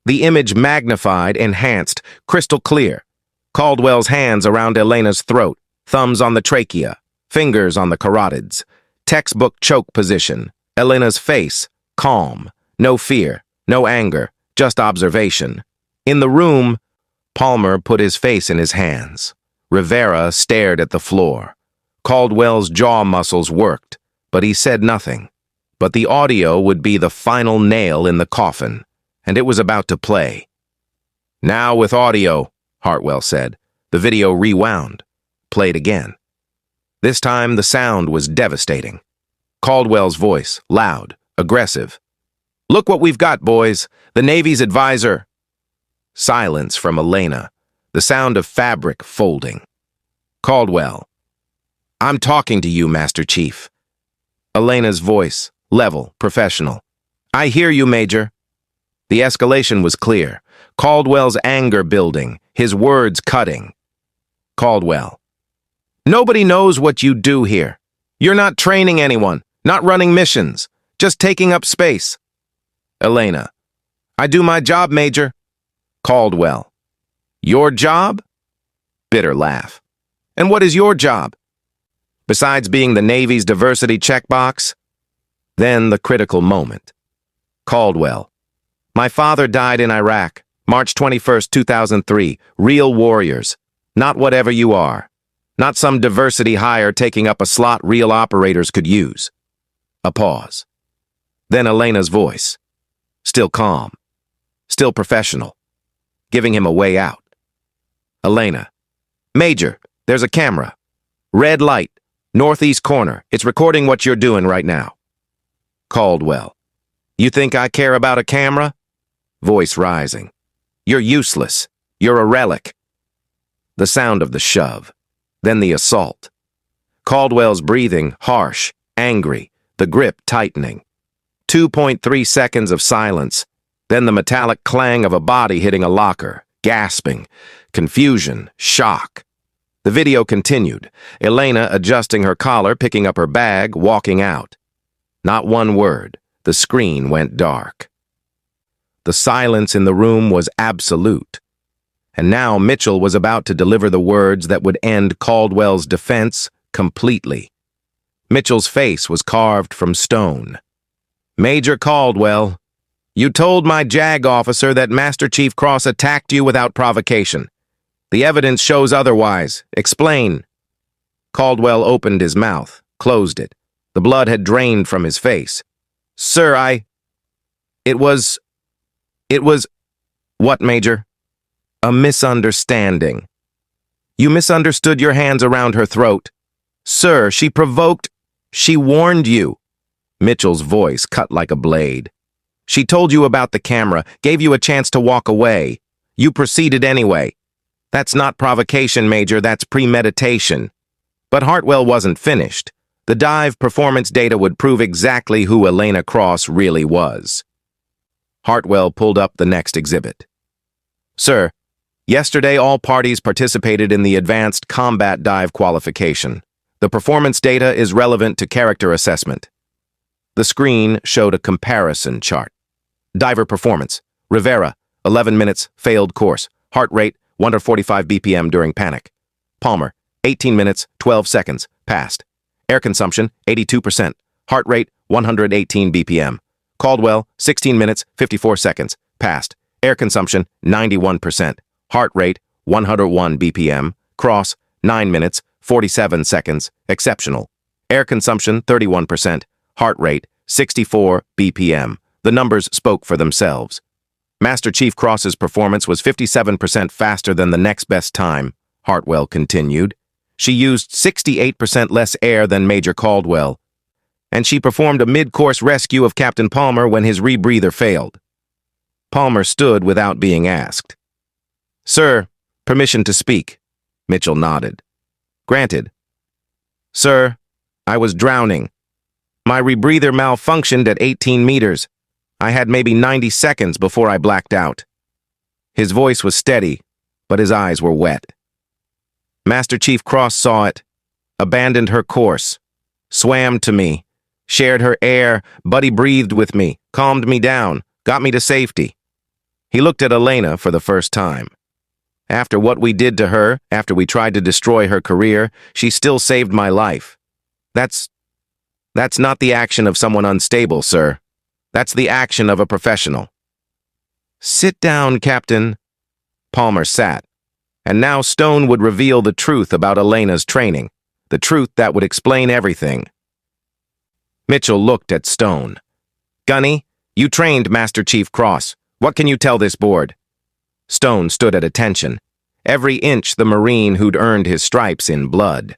The image magnified, enhanced, crystal clear. Caldwell's hands around Elena's throat, thumbs on the trachea, fingers on the carotids. Textbook choke position. Elena's face, calm, no fear, no anger, just observation. In the room, Palmer put his face in his hands. Rivera stared at the floor. Caldwell's jaw muscles worked, but he said nothing. But the audio would be the final nail in the coffin, and it was about to play. "Now with audio," Hartwell said. The video rewound, played again. This time the sound was devastating. Caldwell's voice, loud, aggressive. "Look what we've got, boys. The Navy's advisor." Silence from Elena, the sound of fabric folding. Caldwell. "I'm talking to you, Master Chief." Elena's voice, level, professional. "I hear you, Major." The escalation was clear. Caldwell's anger building, his words cutting. Caldwell. "Nobody knows what you do here. You're not training anyone, not running missions, just taking up space." Elena. "I do my job, Major." Caldwell. "Your job?" Bitter laugh. "And what is your job? Besides being the Navy's diversity checkbox?" Then the critical moment. Caldwell. "My father died in Iraq, March 21st, 2003. Real warriors. Not whatever you are. Not some diversity hire taking up a slot real operators could use." A pause. Then Elena's voice. Still calm. Still professional. Giving him a way out. Elena. "Major, there's a camera. Red light. Northeast corner. It's recording what you're doing right now." Caldwell. "You think I care about a camera?" Voice rising. "You're useless. You're a relic." The sound of the shove. Then the assault. Caldwell's breathing, harsh, angry, the grip tightening. 2.3 seconds of silence. Then the metallic clang of a body hitting a locker, gasping, confusion, shock. The video continued. Elena adjusting her collar, picking up her bag, walking out. Not one word. The screen went dark. The silence in the room was absolute. And now Mitchell was about to deliver the words that would end Caldwell's defense completely. Mitchell's face was carved from stone. "Major Caldwell, you told my JAG officer that Master Chief Cross attacked you without provocation. The evidence shows otherwise. Explain." Caldwell opened his mouth, closed it. The blood had drained from his face. "Sir, It was... What, Major?" "A misunderstanding. You misunderstood your hands around her throat. Sir, she provoked... She warned you." Mitchell's voice cut like a blade. "She told you about the camera, gave you a chance to walk away. You proceeded anyway. That's not provocation, Major, that's premeditation." But Hartwell wasn't finished. The dive performance data would prove exactly who Elena Cross really was. Hartwell pulled up the next exhibit. "Sir, yesterday all parties participated in the Advanced Combat Dive qualification. The performance data is relevant to character assessment." The screen showed a comparison chart. Diver performance. Rivera, 11 minutes, failed course. Heart rate, 145 BPM during panic. Palmer, 18 minutes, 12 seconds, passed. Air consumption, 82%. Heart rate, 118 BPM. Caldwell, 16 minutes, 54 seconds, passed. Air consumption, 91%. Heart rate, 101 BPM. Cross, 9 minutes, 47 seconds, exceptional. Air consumption, 31%. Heart rate, 64 BPM. The numbers spoke for themselves. Master Chief Cross's performance was 57% faster than the next best time. Hartwell continued. She used 68% less air than Major Caldwell, and she performed a mid-course rescue of Captain Palmer when his rebreather failed. Palmer stood without being asked. "Sir, permission to speak." Mitchell nodded. "Granted." "Sir, I was drowning. My rebreather malfunctioned at 18 meters. I had maybe 90 seconds before I blacked out." His voice was steady, but his eyes were wet. "Master Chief Cross saw it, abandoned her course, swam to me, shared her air, buddy breathed with me, calmed me down, got me to safety." He looked at Elena for the first time. "After what we did to her, after we tried to destroy her career, she still saved my life. That's not the action of someone unstable, sir. That's the action of a professional." "Sit down, Captain." Palmer sat. And now Stone would reveal the truth about Elena's training, the truth that would explain everything. Mitchell looked at Stone. "Gunny, you trained Master Chief Cross. What can you tell this board?" Stone stood at attention, every inch the Marine who'd earned his stripes in blood.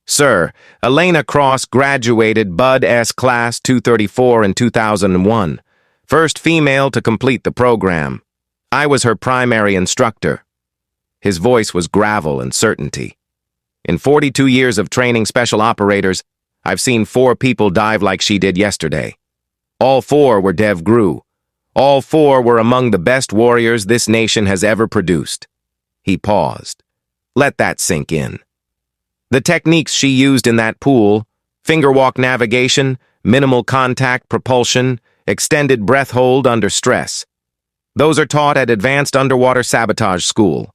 "Sir, Elena Cross graduated Bud S. Class 234 in 2001. First female to complete the program. I was her primary instructor." His voice was gravel and certainty. "In 42 years of training special operators, I've seen 4 people dive like she did yesterday. All 4 were Dev Gru. All 4 were among the best warriors this nation has ever produced." He paused. "Let that sink in. The techniques she used in that pool, finger walk navigation, minimal contact propulsion, extended breath hold under stress. Those are taught at Advanced Underwater Sabotage School.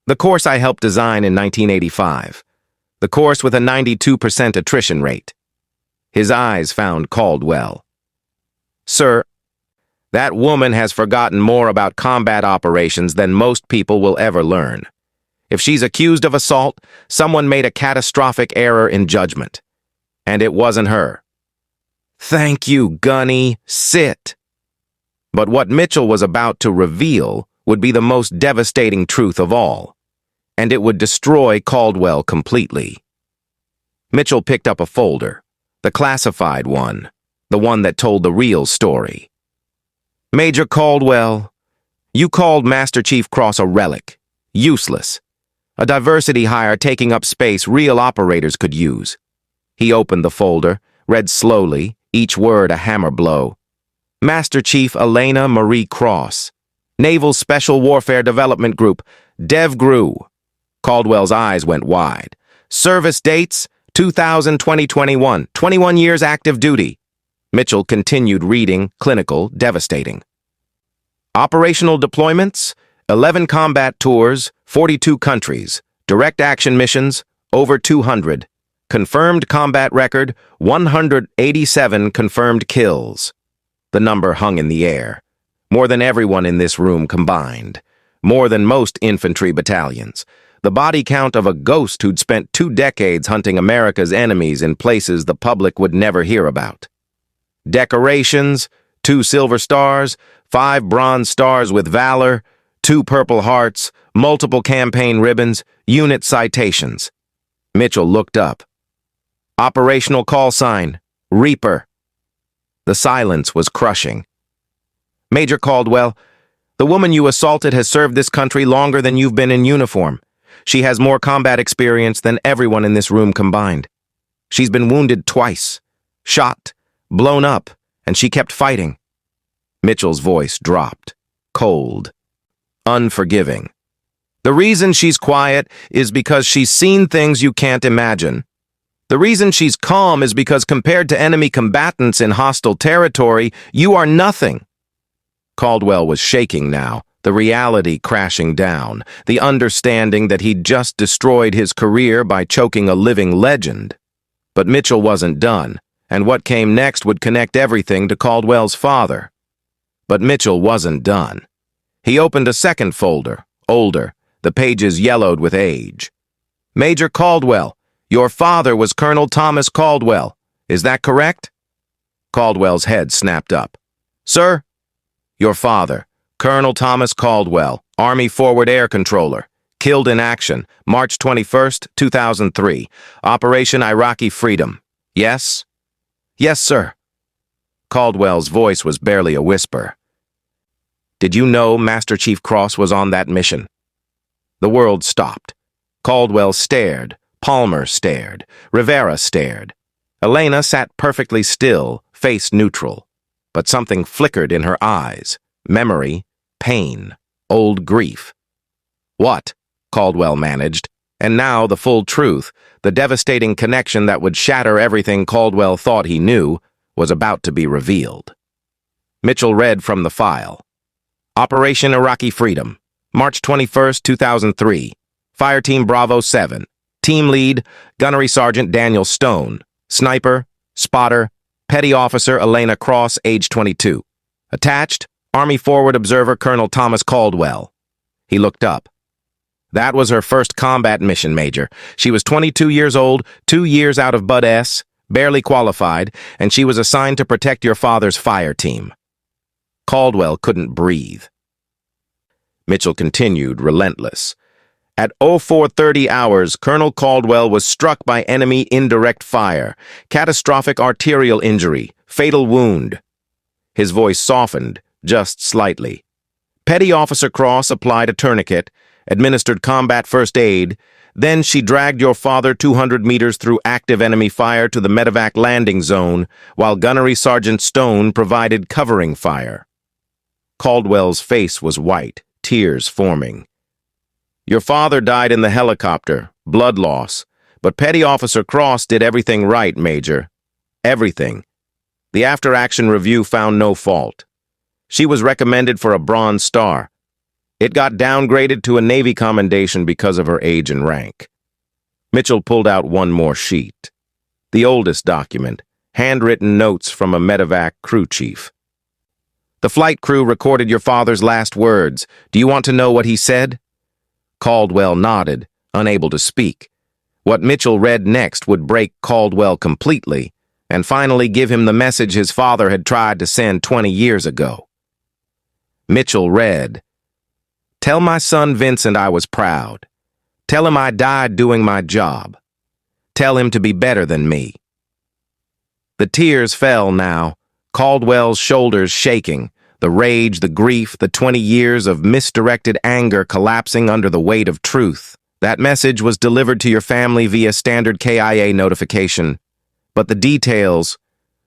The course I helped design in 1985. The course with a 92% attrition rate." His eyes found Caldwell. "Sir, that woman has forgotten more about combat operations than most people will ever learn. If she's accused of assault, someone made a catastrophic error in judgment. And it wasn't her." "Thank you, Gunny. Sit." But what Mitchell was about to reveal would be the most devastating truth of all, and it would destroy Caldwell completely. Mitchell picked up a folder, the classified one, the one that told the real story. "Major Caldwell, you called Master Chief Cross a relic, useless, a diversity hire taking up space real operators could use." He opened the folder, read slowly, each word a hammer blow. "Master Chief Elena Marie Cross, Naval Special Warfare Development Group, Dev Gru." Caldwell's eyes went wide. "Service dates, 2000-2021, 21 years active duty." Mitchell continued reading, clinical, devastating. "Operational deployments, 11 combat tours, 42 countries, direct action missions, over 200. Confirmed combat record, 187 confirmed kills." The number hung in the air. More than everyone in this room combined. More than most infantry battalions. The body count of a ghost who'd spent 2 decades hunting America's enemies in places the public would never hear about. Decorations, 2 silver stars, 5 bronze stars with valor, 2 purple hearts, multiple campaign ribbons, unit citations. Mitchell looked up. "Operational call sign, Reaper." The silence was crushing. "Major Caldwell, the woman you assaulted has served this country longer than you've been in uniform. She has more combat experience than everyone in this room combined. She's been wounded twice, shot, blown up, and she kept fighting." Mitchell's voice dropped, cold, unforgiving. "The reason she's quiet is because she's seen things you can't imagine. The reason she's calm is because compared to enemy combatants in hostile territory, you are nothing." Caldwell was shaking now, the reality crashing down, the understanding that he'd just destroyed his career by choking a living legend. But Mitchell wasn't done, and what came next would connect everything to Caldwell's father. But Mitchell wasn't done. He opened a second folder, older, the pages yellowed with age. "Major Caldwell, your father was Colonel Thomas Caldwell. Is that correct?" Caldwell's head snapped up. "Sir, your father, Colonel Thomas Caldwell, Army Forward Air Controller, Killed in action, March 21st, 2003. Operation Iraqi Freedom. Yes? Yes, sir. Caldwell's voice was barely a whisper. Did you know Master Chief Cross was on that mission? The world stopped. Caldwell stared. Palmer stared. Rivera stared. Elena sat perfectly still, face neutral. But something flickered in her eyes. Memory, pain, old grief. What? Caldwell managed. And now the full truth, the devastating connection that would shatter everything Caldwell thought he knew, was about to be revealed. Mitchell read from the file. Operation Iraqi Freedom, March 21st, 2003. Fireteam Bravo 7. Team lead, Gunnery Sergeant Daniel Stone. Sniper, spotter, Petty Officer Elena Cross, age 22. Attached, Army Forward Observer Colonel Thomas Caldwell. He looked up. That was her first combat mission, Major. She was 22 years old, 2 years out of Bud S, barely qualified, and she was assigned to protect your father's fire team. Caldwell couldn't breathe. Mitchell continued, relentless. At 0430 hours, Colonel Caldwell was struck by enemy indirect fire, catastrophic arterial injury, fatal wound. His voice softened, just slightly. Petty Officer Cross applied a tourniquet, administered combat first aid, then she dragged your father 200 meters through active enemy fire to the medevac landing zone, while Gunnery Sergeant Stone provided covering fire. Caldwell's face was white, tears forming. Your father died in the helicopter, blood loss, but Petty Officer Cross did everything right, Major. Everything. The after-action review found no fault. She was recommended for a Bronze Star. It got downgraded to a Navy commendation because of her age and rank. Mitchell pulled out one more sheet. The oldest document, handwritten notes from a medevac crew chief. The flight crew recorded your father's last words. Do you want to know what he said? Caldwell nodded, unable to speak. What Mitchell read next would break Caldwell completely, and finally give him the message his father had tried to send 20 years ago. Mitchell read, Tell my son Vincent I was proud. Tell him I died doing my job. Tell him to be better than me. The tears fell now, Caldwell's shoulders shaking, the rage, the grief, the 20 years of misdirected anger collapsing under the weight of truth. That message was delivered to your family via standard KIA notification. But the details,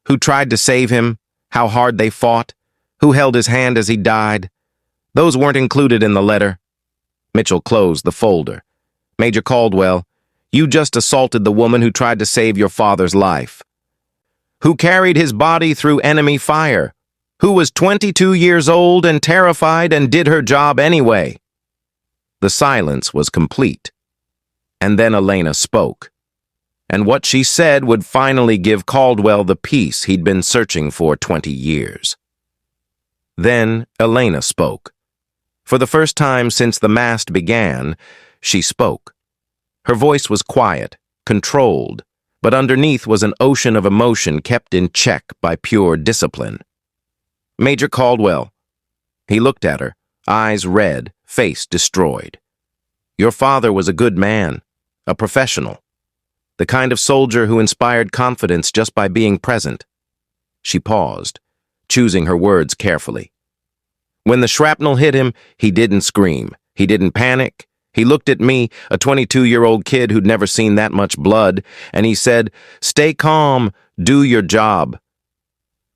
who tried to save him, how hard they fought, who held his hand as he died, those weren't included in the letter. Mitchell closed the folder. Major Caldwell, you just assaulted the woman who tried to save your father's life. Who carried his body through enemy fire. Who was 22 years old and terrified and did her job anyway. The silence was complete. And then Elena spoke. And what she said would finally give Caldwell the peace he'd been searching for 20 years. Then Elena spoke. For the first time since the mast began, she spoke. Her voice was quiet, controlled, but underneath was an ocean of emotion kept in check by pure discipline. Major Caldwell. He looked at her, eyes red, face destroyed. Your father was a good man, a professional, the kind of soldier who inspired confidence just by being present. She paused, choosing her words carefully. When the shrapnel hit him, he didn't scream. He didn't panic. He looked at me, a 22-year-old kid who'd never seen that much blood, and he said, Stay calm, do your job.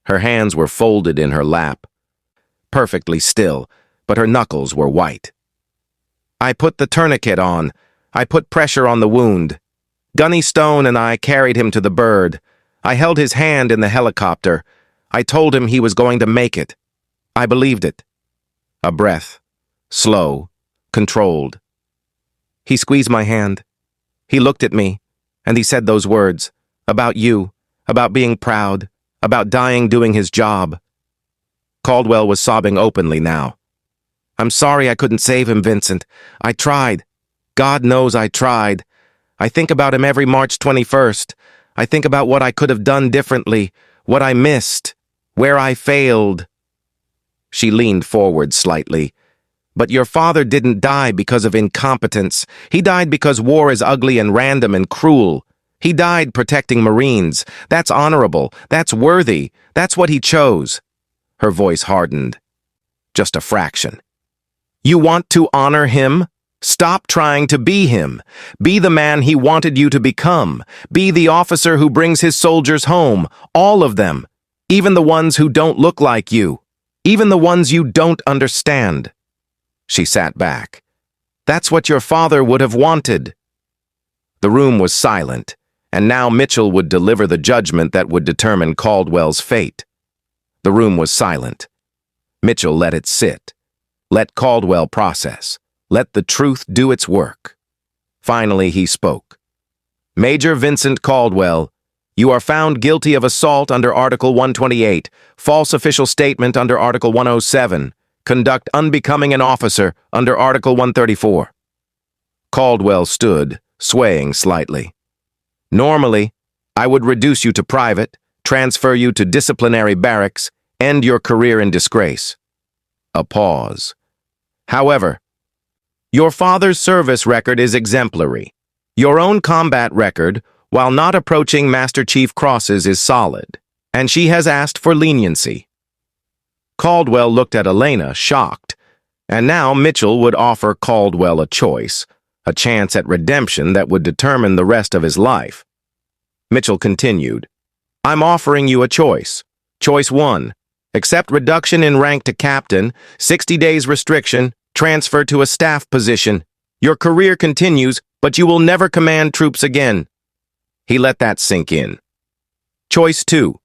Her hands were folded in her lap, perfectly still, but her knuckles were white. I put the tourniquet on. I put pressure on the wound. Gunny Stone and I carried him to the bird. I held his hand in the helicopter. I told him he was going to make it. I believed it. A breath, slow, controlled. He squeezed my hand. He looked at me, and he said those words, about you, about being proud, about dying doing his job. Caldwell was sobbing openly now. I'm sorry I couldn't save him, Vincent. I tried. God knows I tried. I think about him every March 21st. I think about what I could have done differently, what I missed, where I failed. She leaned forward slightly. But your father didn't die because of incompetence. He died because war is ugly and random and cruel. He died protecting Marines. That's honorable. That's worthy. That's what he chose. Her voice hardened. Just a fraction. You want to honor him? Stop trying to be him. Be the man he wanted you to become. Be the officer who brings his soldiers home. All of them. Even the ones who don't look like you. Even the ones you don't understand. She sat back. That's what your father would have wanted. The room was silent, and now Mitchell would deliver the judgment that would determine Caldwell's fate. The room was silent. Mitchell let it sit. Let Caldwell process. Let the truth do its work. Finally, he spoke. Major Vincent Caldwell, you are found guilty of assault under Article 128, false official statement under Article 107, conduct unbecoming an officer under Article 134. Caldwell stood, swaying slightly. Normally, I would reduce you to private, transfer you to disciplinary barracks, end your career in disgrace. A pause. However, your father's service record is exemplary. Your own combat record, while not approaching Master Chief Cross's, is solid, and she has asked for leniency. Caldwell looked at Elena, shocked, and now Mitchell would offer Caldwell a choice, a chance at redemption that would determine the rest of his life. Mitchell continued, I'm offering you a choice. Choice 1. Accept reduction in rank to captain, 60 days restriction, transfer to a staff position. Your career continues, but you will never command troops again. He let that sink in. Choice 2.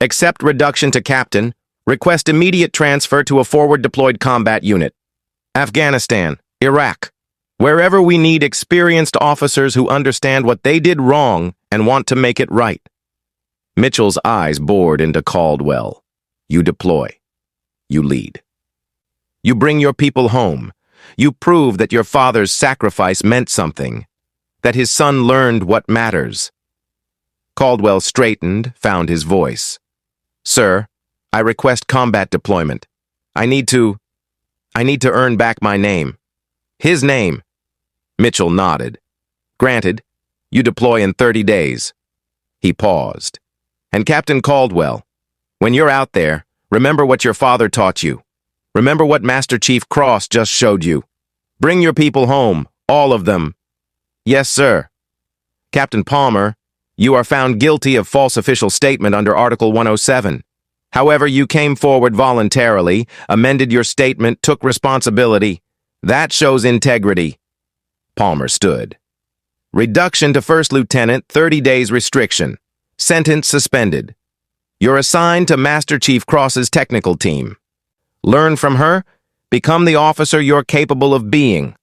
Accept reduction to captain, request immediate transfer to a forward deployed combat unit. Afghanistan, Iraq, wherever we need experienced officers who understand what they did wrong and want to make it right. Mitchell's eyes bored into Caldwell. You deploy. You lead. You bring your people home. You prove that your father's sacrifice meant something, that his son learned what matters. Caldwell straightened, found his voice. Sir, I request combat deployment. I need to earn back my name. His name. Mitchell nodded. Granted, you deploy in 30 days. He paused. And Captain Caldwell, when you're out there, remember what your father taught you. Remember what Master Chief Cross just showed you. Bring your people home, all of them. Yes, sir. Captain Palmer, you are found guilty of false official statement under Article 107. However, you came forward voluntarily, amended your statement, took responsibility. That shows integrity. Palmer stood. Reduction to First Lieutenant, 30 days restriction. Sentence suspended. You're assigned to Master Chief Cross's technical team. Learn from her. Become the officer you're capable of being.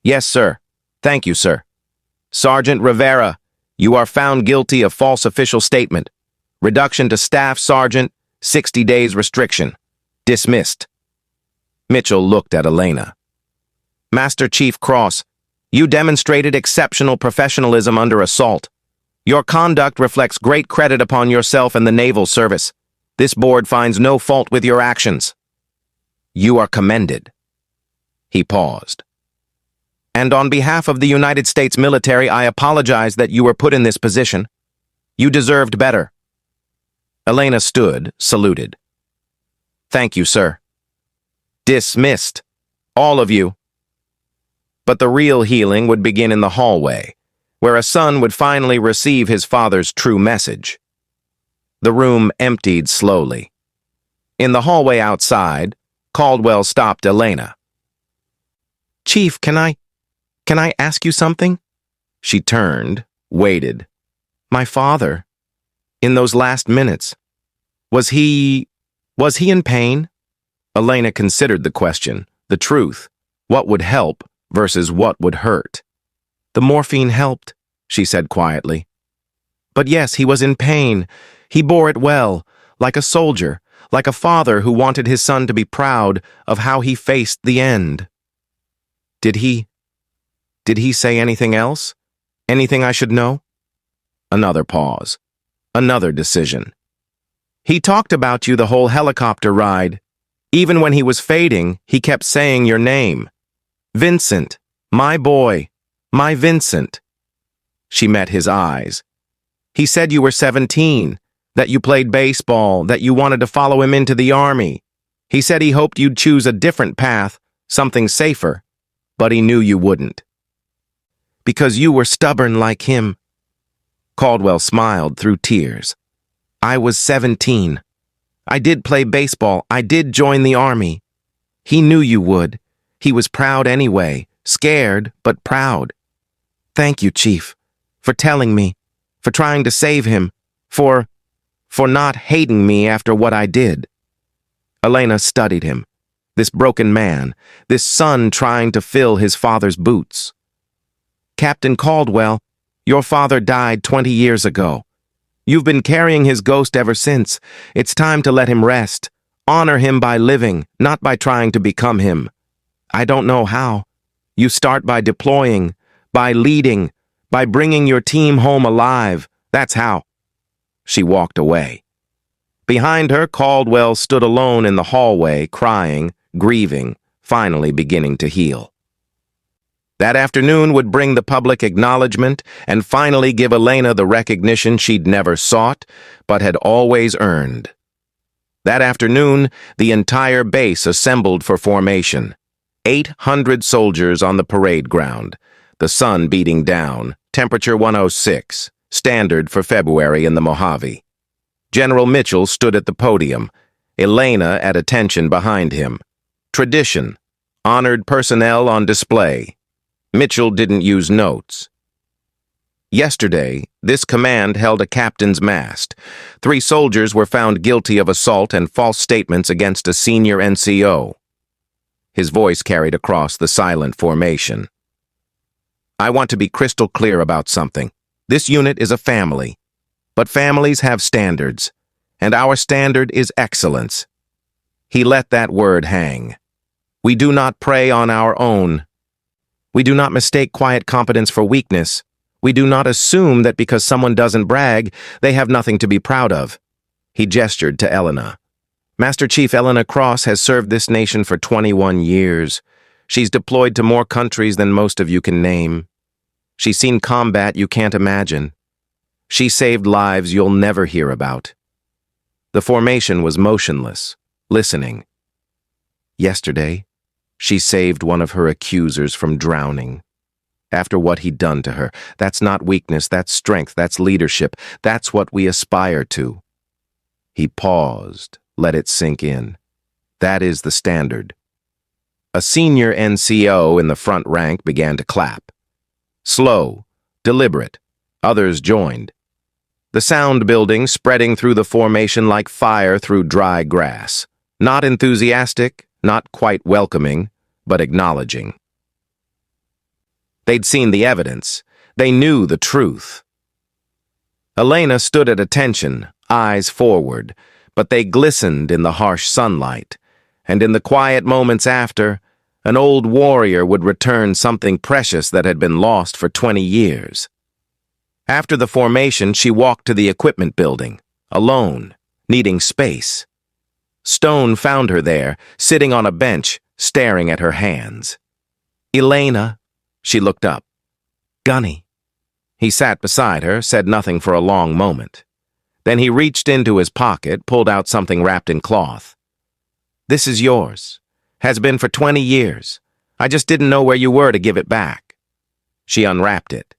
Yes, sir. Thank you, sir. Sergeant Rivera, you are found guilty of false official statement. Reduction to Staff Sergeant, 60 days restriction. Dismissed. Mitchell looked at Elena. Master Chief Cross, you demonstrated exceptional professionalism under assault. Your conduct reflects great credit upon yourself and the Naval Service. This board finds no fault with your actions. You are commended. He paused. And on behalf of the United States military, I apologize that you were put in this position. You deserved better. Elena stood, saluted. Thank you, sir. Dismissed. All of you. But the real healing would begin in the hallway, where a son would finally receive his father's true message. The room emptied slowly. In the hallway outside, Caldwell stopped Elena. Chief, can I ask you something? She turned, waited. My father, in those last minutes, was he in pain? Elena considered the question, the truth, what would help versus what would hurt. The morphine helped, she said quietly. But yes, he was in pain. He bore it well, like a soldier, like a father who wanted his son to be proud of how he faced the end. Did he say anything else? Anything I should know? Another pause. Another decision. He talked about you the whole helicopter ride. Even when he was fading, he kept saying your name. Vincent, my boy, my Vincent. She met his eyes. He said you were 17, that you played baseball, that you wanted to follow him into the army. He said he hoped you'd choose a different path, something safer, but he knew you wouldn't. Because you were stubborn like him. Caldwell smiled through tears. I was 17. I did play baseball. I did join the army. He knew you would. He was proud anyway, scared, but proud. Thank you, Chief, for telling me, for trying to save him, for not hating me after what I did. Elena studied him, this broken man, this son trying to fill his father's boots. Captain Caldwell, your father died 20 years ago. You've been carrying his ghost ever since. It's time to let him rest. Honor him by living, not by trying to become him. I don't know how. You start by deploying, by leading, by bringing your team home alive. That's how. She walked away. Behind her, Caldwell stood alone in the hallway, crying, grieving, finally beginning to heal. That afternoon would bring the public acknowledgement and finally give Elena the recognition she'd never sought, but had always earned. That afternoon, the entire base assembled for formation. 800 soldiers on the parade ground, the sun beating down, temperature 106, standard for February in the Mojave. General Mitchell stood at the podium, Elena at attention behind him. Tradition, honored personnel on display. Mitchell didn't use notes. Yesterday, this command held a captain's mast. 3 soldiers were found guilty of assault and false statements against a senior NCO. His voice carried across the silent formation. I want to be crystal clear about something. This unit is a family, but families have standards, and our standard is excellence. He let that word hang. We do not prey on our own. We do not mistake quiet competence for weakness. We do not assume that because someone doesn't brag, they have nothing to be proud of. He gestured to Elena. Master Chief Elena Cross has served this nation for 21 years. She's deployed to more countries than most of you can name. She's seen combat you can't imagine. She saved lives you'll never hear about. The formation was motionless, listening. Yesterday, she saved one of her accusers from drowning. After what he'd done to her, that's not weakness, that's strength, that's leadership, that's what we aspire to. He paused, let it sink in. That is the standard. A senior NCO in the front rank began to clap. Slow, deliberate. Others joined. The sound building spreading through the formation like fire through dry grass. Not enthusiastic, not quite welcoming, but acknowledging. They'd seen the evidence. They knew the truth. Elena stood at attention, eyes forward, but they glistened in the harsh sunlight, and in the quiet moments after, an old warrior would return something precious that had been lost for 20 years. After the formation, she walked to the equipment building, alone, needing space. Stone found her there, sitting on a bench, staring at her hands. Elena, she looked up. Gunny. He sat beside her, said nothing for a long moment. Then he reached into his pocket, pulled out something wrapped in cloth. This is yours. Has been for 20 years. I just didn't know where you were to give it back. She unwrapped it.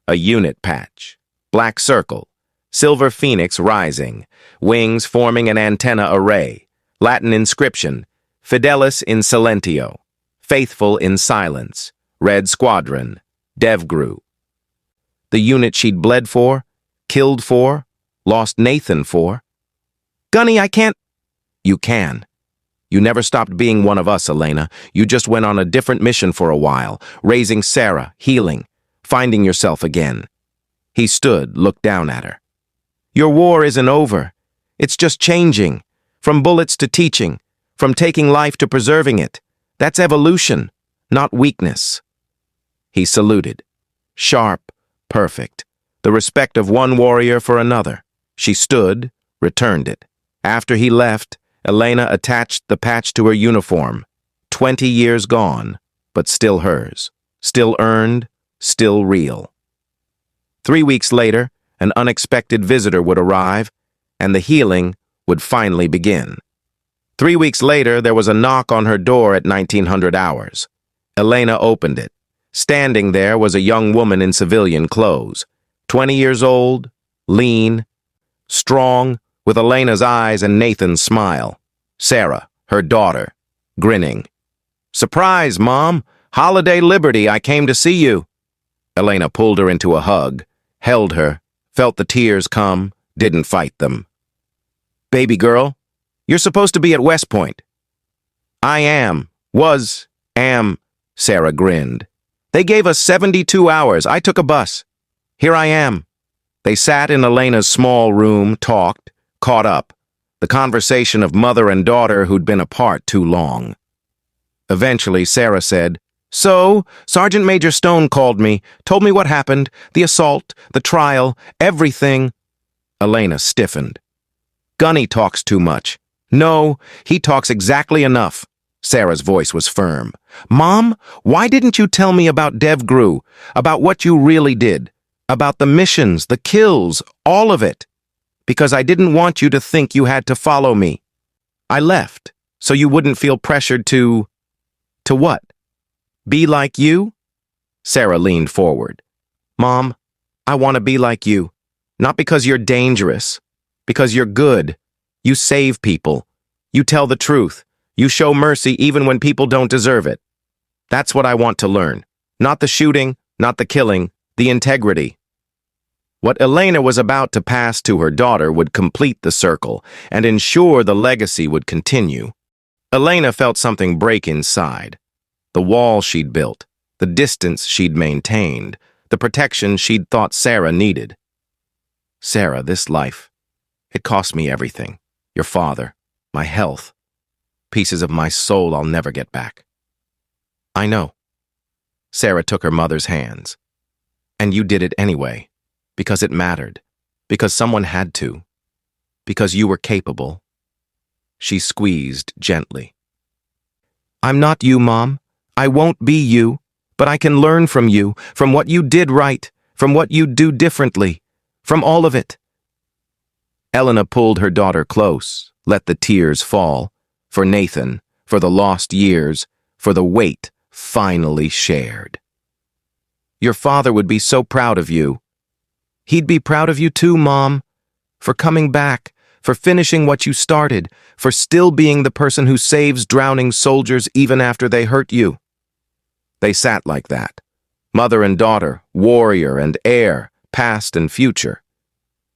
A unit patch. Black circle. Silver phoenix rising. Wings forming an antenna array. Latin inscription. Fidelis in silentio. Faithful in silence. Red Squadron. Devgru. The unit she'd bled for, killed for, lost Nathan for. Gunny, I can't. You can. You never stopped being one of us, Elena. You just went on a different mission for a while, raising Sarah, healing, finding yourself again. He stood, looked down at her. Your war isn't over. It's just changing. From bullets to teaching. From taking life to preserving it. That's evolution, not weakness. He saluted. Sharp, perfect. The respect of one warrior for another. She stood, returned it. After he left, Elena attached the patch to her uniform. 20 years gone, but still hers. Still earned, still real. 3 weeks later, an unexpected visitor would arrive, and the healing would finally begin. 3 weeks later, there was a knock on her door at 1900 hours. Elena opened it. Standing there was a young woman in civilian clothes, 20 years old, lean, strong, with Elena's eyes and Nathan's smile. Sarah, her daughter, grinning. "Surprise, Mom! Holiday Liberty, I came to see you." Elena pulled her into a hug, held her, felt the tears come, didn't fight them. "Baby girl, you're supposed to be at West Point." "I am, Sarah grinned. "They gave us 72 hours. I took a bus. Here I am." They sat in Elena's small room, talked, caught up, the conversation of mother and daughter who'd been apart too long. Eventually, Sarah said, "So, Sergeant Major Stone called me, told me what happened, the assault, the trial, everything." Elena stiffened. "Gunny talks too much." "No, he talks exactly enough." Sarah's voice was firm. "Mom, why didn't you tell me about DevGru, about what you really did, about the missions, the kills, all of it? Because I didn't want you to think you had to follow me. I left, so you wouldn't feel pressured to what? Be like you?" Sarah leaned forward. "Mom, I want to be like you. Not because you're dangerous, because you're good. You save people. You tell the truth. You show mercy even when people don't deserve it. That's what I want to learn. Not the shooting, not the killing, the integrity." What Elena was about to pass to her daughter would complete the circle and ensure the legacy would continue. Elena felt something break inside. The wall she'd built, the distance she'd maintained, the protection she'd thought Sarah needed. "Sarah, this life, it cost me everything. Your father, my health, pieces of my soul I'll never get back." "I know." Sarah took her mother's hands. "And you did it anyway, because it mattered, because someone had to, because you were capable." She squeezed gently. "I'm not you, Mom. I won't be you, but I can learn from you, from what you did right, from what you do differently, from all of it." Elena pulled her daughter close, let the tears fall, for Nathan, for the lost years, for the weight finally shared. "Your father would be so proud of you. He'd be proud of you too, Mom, for coming back, for finishing what you started, for still being the person who saves drowning soldiers even after they hurt you." They sat like that, mother and daughter, warrior and heir, past and future.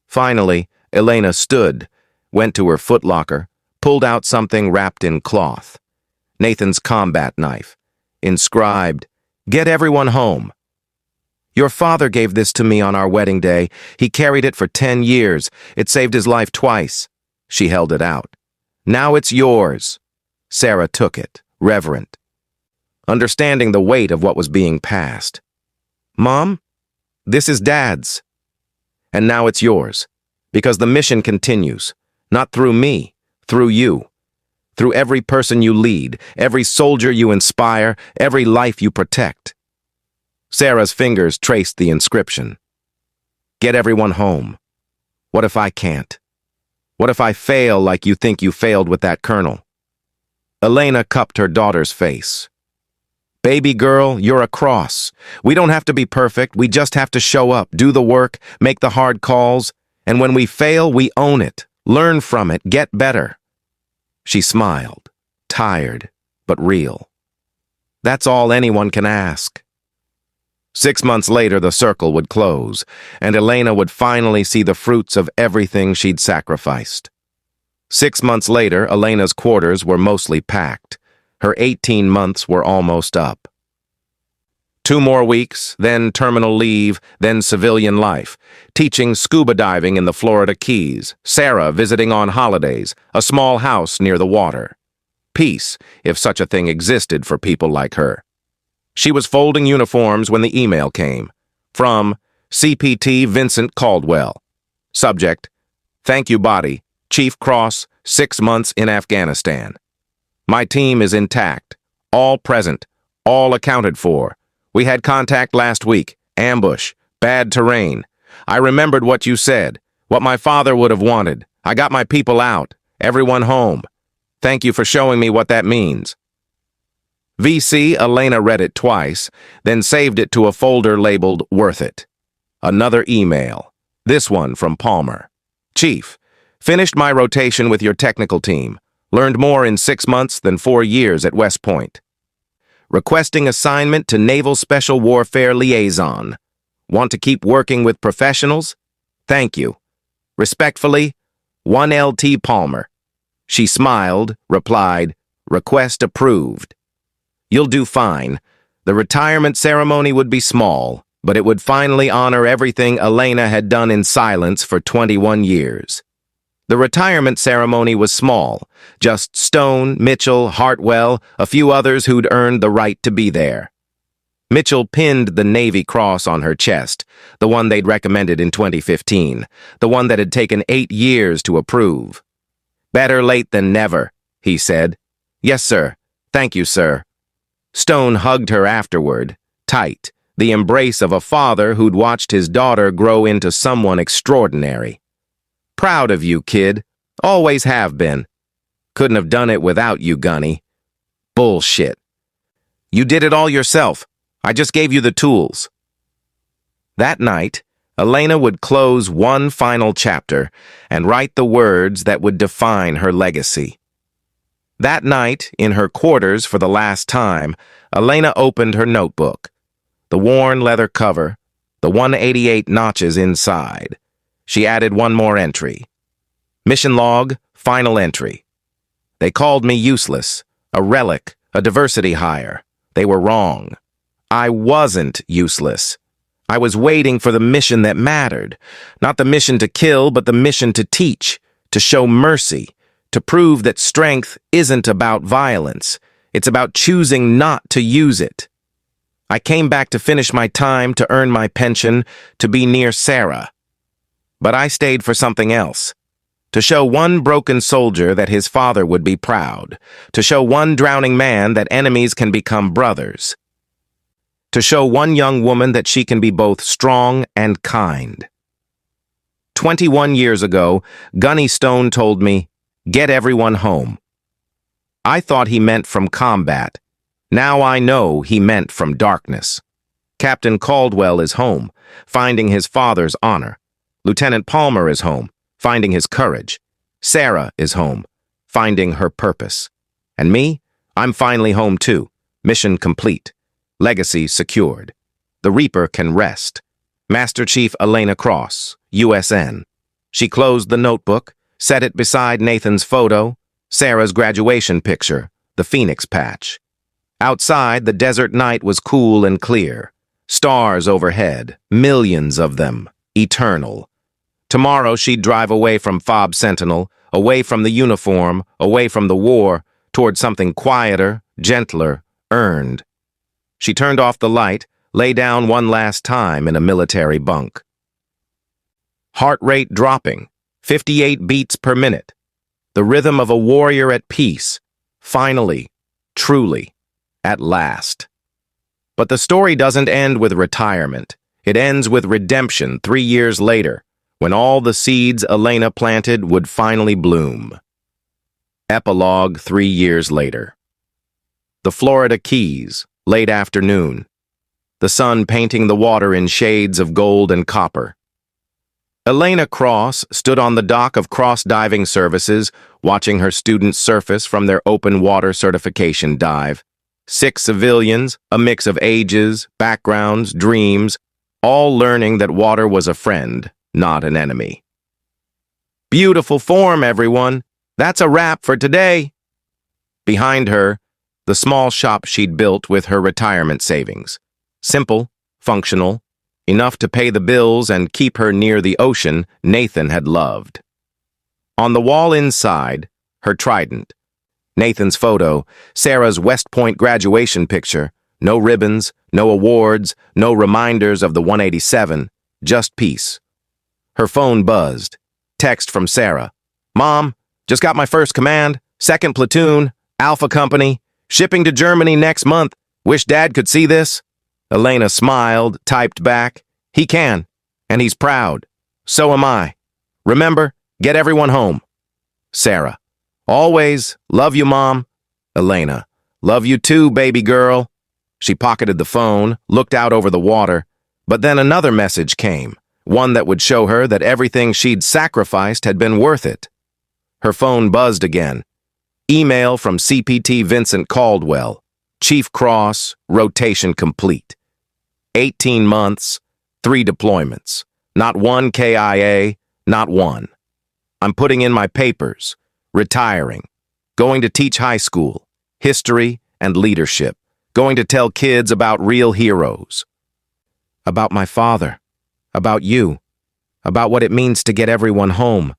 Finally, Elena stood, went to her footlocker, pulled out something wrapped in cloth. Nathan's combat knife, inscribed, "Get everyone home." "Your father gave this to me on our wedding day. He carried it for 10 years. It saved his life twice." She held it out. "Now it's yours." Sarah took it, reverent, understanding the weight of what was being passed. "Mom, this is Dad's. And now it's yours, because the mission continues, not through me, through you, through every person you lead, every soldier you inspire, every life you protect." Sarah's fingers traced the inscription. "Get everyone home. What if I can't? What if I fail like you think you failed with that colonel?" Elena cupped her daughter's face. "Baby girl, you're a cross. We don't have to be perfect. We just have to show up, do the work, make the hard calls. And when we fail, we own it, learn from it, get better." She smiled, tired, but real. That's all anyone can ask. 6 months later, the circle would close, and Elena would finally see the fruits of everything she'd sacrificed. 6 months later, Elena's quarters were mostly packed. Her 18 months were almost up. 2 more weeks, then terminal leave, then civilian life. Teaching scuba diving in the Florida Keys. Sarah visiting on holidays, a small house near the water. Peace, if such a thing existed for people like her. She was folding uniforms when the email came. From CPT Vincent Caldwell. Subject, "Thank you, body. Chief Cross, 6 months in Afghanistan. My team is intact, all present, all accounted for. We had contact last week, ambush, bad terrain. I remembered what you said, what my father would have wanted. I got my people out, everyone home. Thank you for showing me what that means. VC Elena read it twice, then saved it to a folder labeled Worth It. Another email, this one from Palmer. Chief, finished my rotation with your technical team. Learned more in 6 months than 4 years at West Point. Requesting assignment to Naval Special Warfare Liaison. Want to keep working with professionals? Thank you. Respectfully, 1LT Palmer. She smiled, replied, request approved. You'll do fine. The retirement ceremony would be small, but it would finally honor everything Elena had done in silence for 21 years. The retirement ceremony was small, just Stone, Mitchell, Hartwell, a few others who'd earned the right to be there. Mitchell pinned the Navy Cross on her chest, the one they'd recommended in 2015, the one that had taken 8 years to approve. Better late than never, he said. Yes, sir. Thank you, sir. Stone hugged her afterward, tight, the embrace of a father who'd watched his daughter grow into someone extraordinary. Proud of you, kid. Always have been. Couldn't have done it without you, Gunny. Bullshit. You did it all yourself. I just gave you the tools. That night, Elena would close one final chapter and write the words that would define her legacy. That night, in her quarters for the last time, Elena opened her notebook. The worn leather cover, the 188 notches inside. She added one more entry. Mission log, final entry. They called me useless, a relic, a diversity hire. They were wrong. I wasn't useless. I was waiting for the mission that mattered. Not the mission to kill, but the mission to teach, to show mercy, to prove that strength isn't about violence. It's about choosing not to use it. I came back to finish my time, to earn my pension, to be near Sarah. But I stayed for something else. To show one broken soldier that his father would be proud. To show one drowning man that enemies can become brothers. To show one young woman that she can be both strong and kind. 21 years ago, Gunny Stone told me, "Get everyone home." I thought he meant from combat. Now I know he meant from darkness. Captain Caldwell is home, finding his father's honor. Lieutenant Palmer is home, finding his courage. Sarah is home, finding her purpose. And me? I'm finally home too. Mission complete. Legacy secured. The Reaper can rest. Master Chief Elena Cross, USN. She closed the notebook, set it beside Nathan's photo, Sarah's graduation picture, the Phoenix patch. Outside, the desert night was cool and clear. Stars overhead, millions of them, eternal. Tomorrow she'd drive away from Fob Sentinel, away from the uniform, away from the war, toward something quieter, gentler, earned. She turned off the light, lay down one last time in a military bunk. Heart rate dropping, 58 beats per minute. The rhythm of a warrior at peace. Finally, truly, at last. But the story doesn't end with retirement. It ends with redemption 3 years later, when all the seeds Elena planted would finally bloom. Epilogue 3 years later. The Florida Keys, late afternoon. The sun painting the water in shades of gold and copper. Elena Cross stood on the dock of Cross Diving Services, watching her students surface from their open water certification dive. 6 civilians, a mix of ages, backgrounds, dreams, all learning that water was a friend, not an enemy. Beautiful form, everyone. That's a wrap for today. Behind her, the small shop she'd built with her retirement savings. Simple, functional, enough to pay the bills and keep her near the ocean Nathan had loved. On the wall inside, her trident. Nathan's photo, Sarah's West Point graduation picture, no ribbons, no awards, no reminders of the 187, just peace. Her phone buzzed. Text from Sarah. "Mom, Just got my first command, second platoon, Alpha Company, shipping to Germany next month. Wish Dad could see this." Elena smiled, typed back, "He can, and he's proud. So am I. Remember, get everyone home." Sarah, "Always, love you, Mom." Elena, "Love you too, baby girl." She pocketed the phone, looked out over the water, but then another message came, one that would show her that everything she'd sacrificed had been worth it. Her phone buzzed again. Email from CPT Vincent Caldwell. Chief Cross, rotation complete. 18 months, 3 deployments. Not one KIA, not one. I'm putting in my papers, retiring, going to teach high school, history and leadership, going to tell kids about real heroes. About my father, about you, about what it means to get everyone home.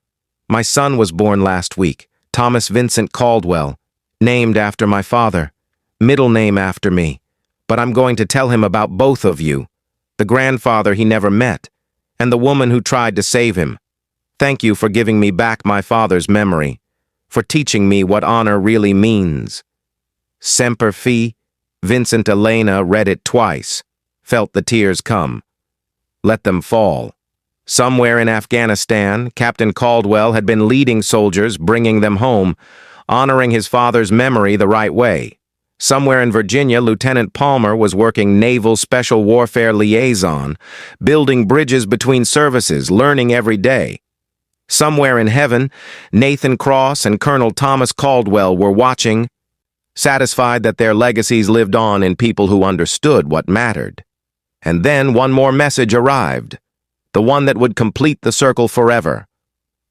My son was born last week, Thomas Vincent Caldwell, named after my father, middle name after me. But I'm going to tell him about both of you, the grandfather he never met, and the woman who tried to save him. Thank you for giving me back my father's memory, for teaching me what honor really means. Semper Fi. Vincent. Elena read it twice, felt the tears come. Let them fall. Somewhere in Afghanistan, Captain Caldwell had been leading soldiers, bringing them home, honoring his father's memory the right way. Somewhere in Virginia, Lieutenant Palmer was working Naval Special Warfare Liaison, building bridges between services, learning every day. Somewhere in heaven, Nathan Cross and Colonel Thomas Caldwell were watching, satisfied that their legacies lived on in people who understood what mattered. And then one more message arrived, the one that would complete the circle forever.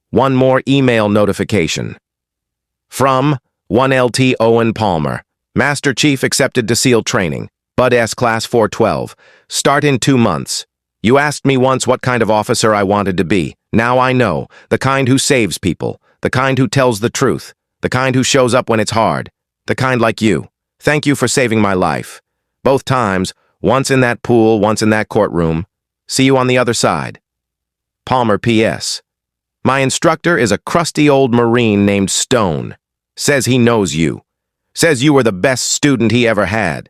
One more email notification. From 1LT Owen Palmer, Master Chief accepted to SEAL training, Bud S Class 412. Start in 2 months. You asked me once what kind of officer I wanted to be. Now I know, the kind who saves people, the kind who tells the truth, the kind who shows up when it's hard, the kind like you. Thank you for saving my life. Both times, once in that pool, once in that courtroom. See you on the other side. Palmer P.S. My instructor is a crusty old Marine named Stone. Says he knows you. Says you were the best student he ever had.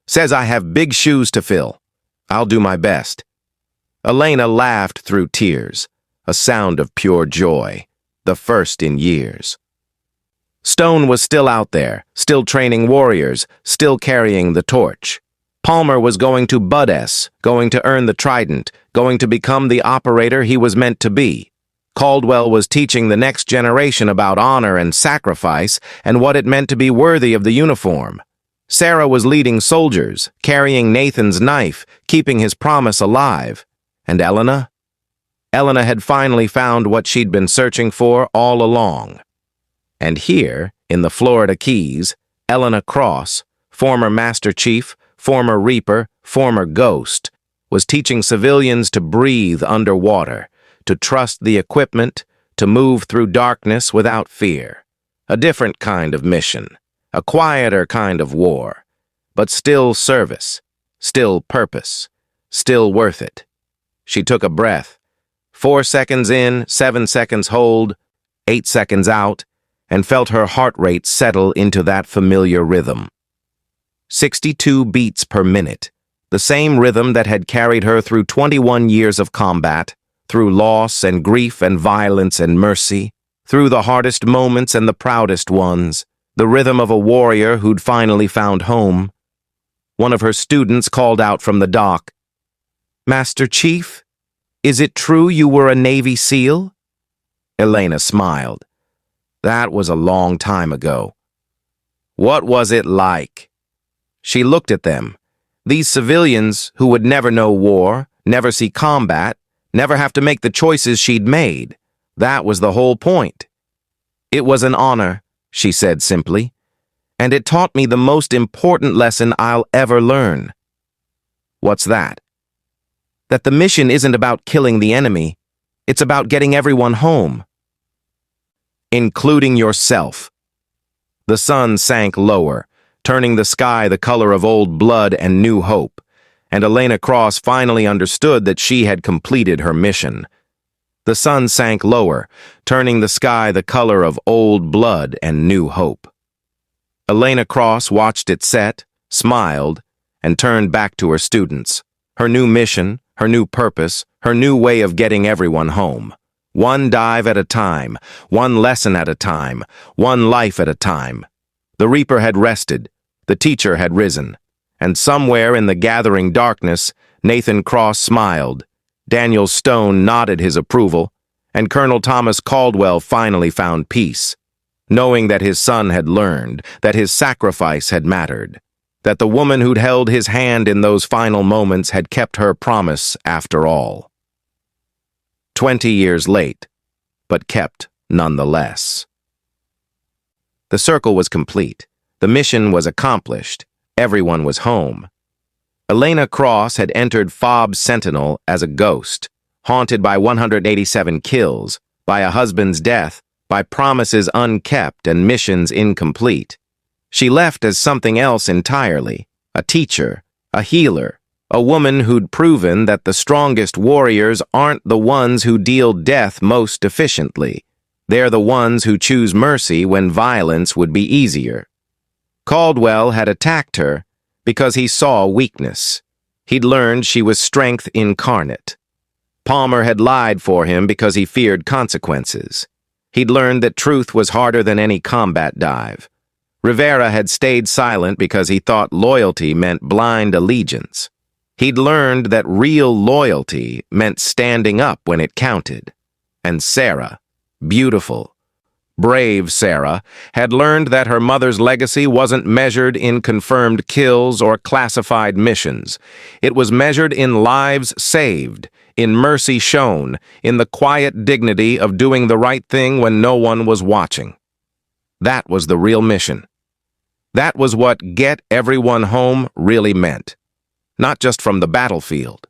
Says I have big shoes to fill. I'll do my best. Elena laughed through tears, a sound of pure joy, the first in years. Stone was still out there, still training warriors, still carrying the torch. Palmer was going to Bud S, going to earn the trident, going to become the operator he was meant to be. Caldwell was teaching the next generation about honor and sacrifice and what it meant to be worthy of the uniform. Sarah was leading soldiers, carrying Nathan's knife, keeping his promise alive. And Elena? Elena had finally found what she'd been searching for all along. And here, in the Florida Keys, Elena Cross, former Master Chief, former Reaper, former Ghost, was teaching civilians to breathe underwater, to trust the equipment, to move through darkness without fear. A different kind of mission, a quieter kind of war, but still service, still purpose, still worth it. She took a breath. 4 seconds in, 7 seconds hold, 8 seconds out, and felt her heart rate settle into that familiar rhythm. 62 beats per minute, the same rhythm that had carried her through 21 years of combat, through loss and grief and violence and mercy, through the hardest moments and the proudest ones, the rhythm of a warrior who'd finally found home. One of her students called out from the dock, "Master Chief, is it true you were a Navy SEAL?" Elena smiled. That was a long time ago. What was it like? She looked at them, these civilians who would never know war, never see combat, never have to make the choices she'd made. That was the whole point. It was an honor, she said simply, and it taught me the most important lesson I'll ever learn. What's that? That the mission isn't about killing the enemy, it's about getting everyone home. Including yourself. The sun sank lower, turning the sky the color of old blood and new hope, and Elena Cross finally understood that she had completed her mission. The sun sank lower, turning the sky the color of old blood and new hope. Elena Cross watched it set, smiled, and turned back to her students. Her new mission, her new purpose, her new way of getting everyone home. One dive at a time, one lesson at a time, one life at a time. The Reaper had rested, the teacher had risen, and somewhere in the gathering darkness, Nathan Cross smiled, Daniel Stone nodded his approval, and Colonel Thomas Caldwell finally found peace, knowing that his son had learned, that his sacrifice had mattered, that the woman who'd held his hand in those final moments had kept her promise after all. 20 years late, but kept nonetheless. The circle was complete. The mission was accomplished. Everyone was home. Elena Cross had entered Fobb's Sentinel as a ghost, haunted by 187 kills, by a husband's death, by promises unkept and missions incomplete. She left as something else entirely, a teacher, a healer, a woman who'd proven that the strongest warriors aren't the ones who deal death most efficiently. They're the ones who choose mercy when violence would be easier. Caldwell had attacked her because he saw weakness. He'd learned she was strength incarnate. Palmer had lied for him because he feared consequences. He'd learned that truth was harder than any combat dive. Rivera had stayed silent because he thought loyalty meant blind allegiance. He'd learned that real loyalty meant standing up when it counted. And Sarah, beautiful, brave Sarah, had learned that her mother's legacy wasn't measured in confirmed kills or classified missions. It was measured in lives saved, in mercy shown, in the quiet dignity of doing the right thing when no one was watching. That was the real mission. That was what get everyone home really meant. Not just from the battlefield,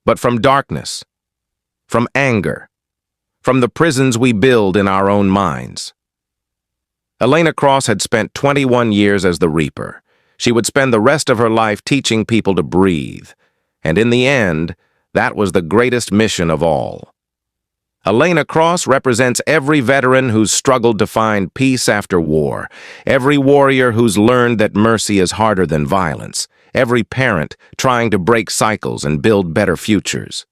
but from darkness, from anger, from the prisons we build in our own minds. Elena Cross had spent 21 years as the Reaper. She would spend the rest of her life teaching people to breathe, and in the end, that was the greatest mission of all. Elena Cross represents every veteran who's struggled to find peace after war, every warrior who's learned that mercy is harder than violence, every parent trying to break cycles and build better futures.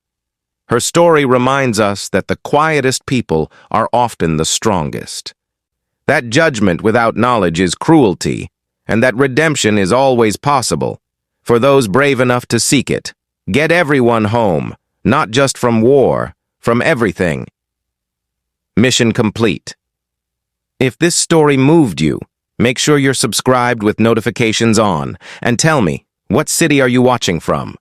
Her story reminds us that the quietest people are often the strongest. That judgment without knowledge is cruelty, and that redemption is always possible for those brave enough to seek it. Get everyone home, not just from war, from everything. Mission complete. If this story moved you, make sure you're subscribed with notifications on, and tell me, what city are you watching from?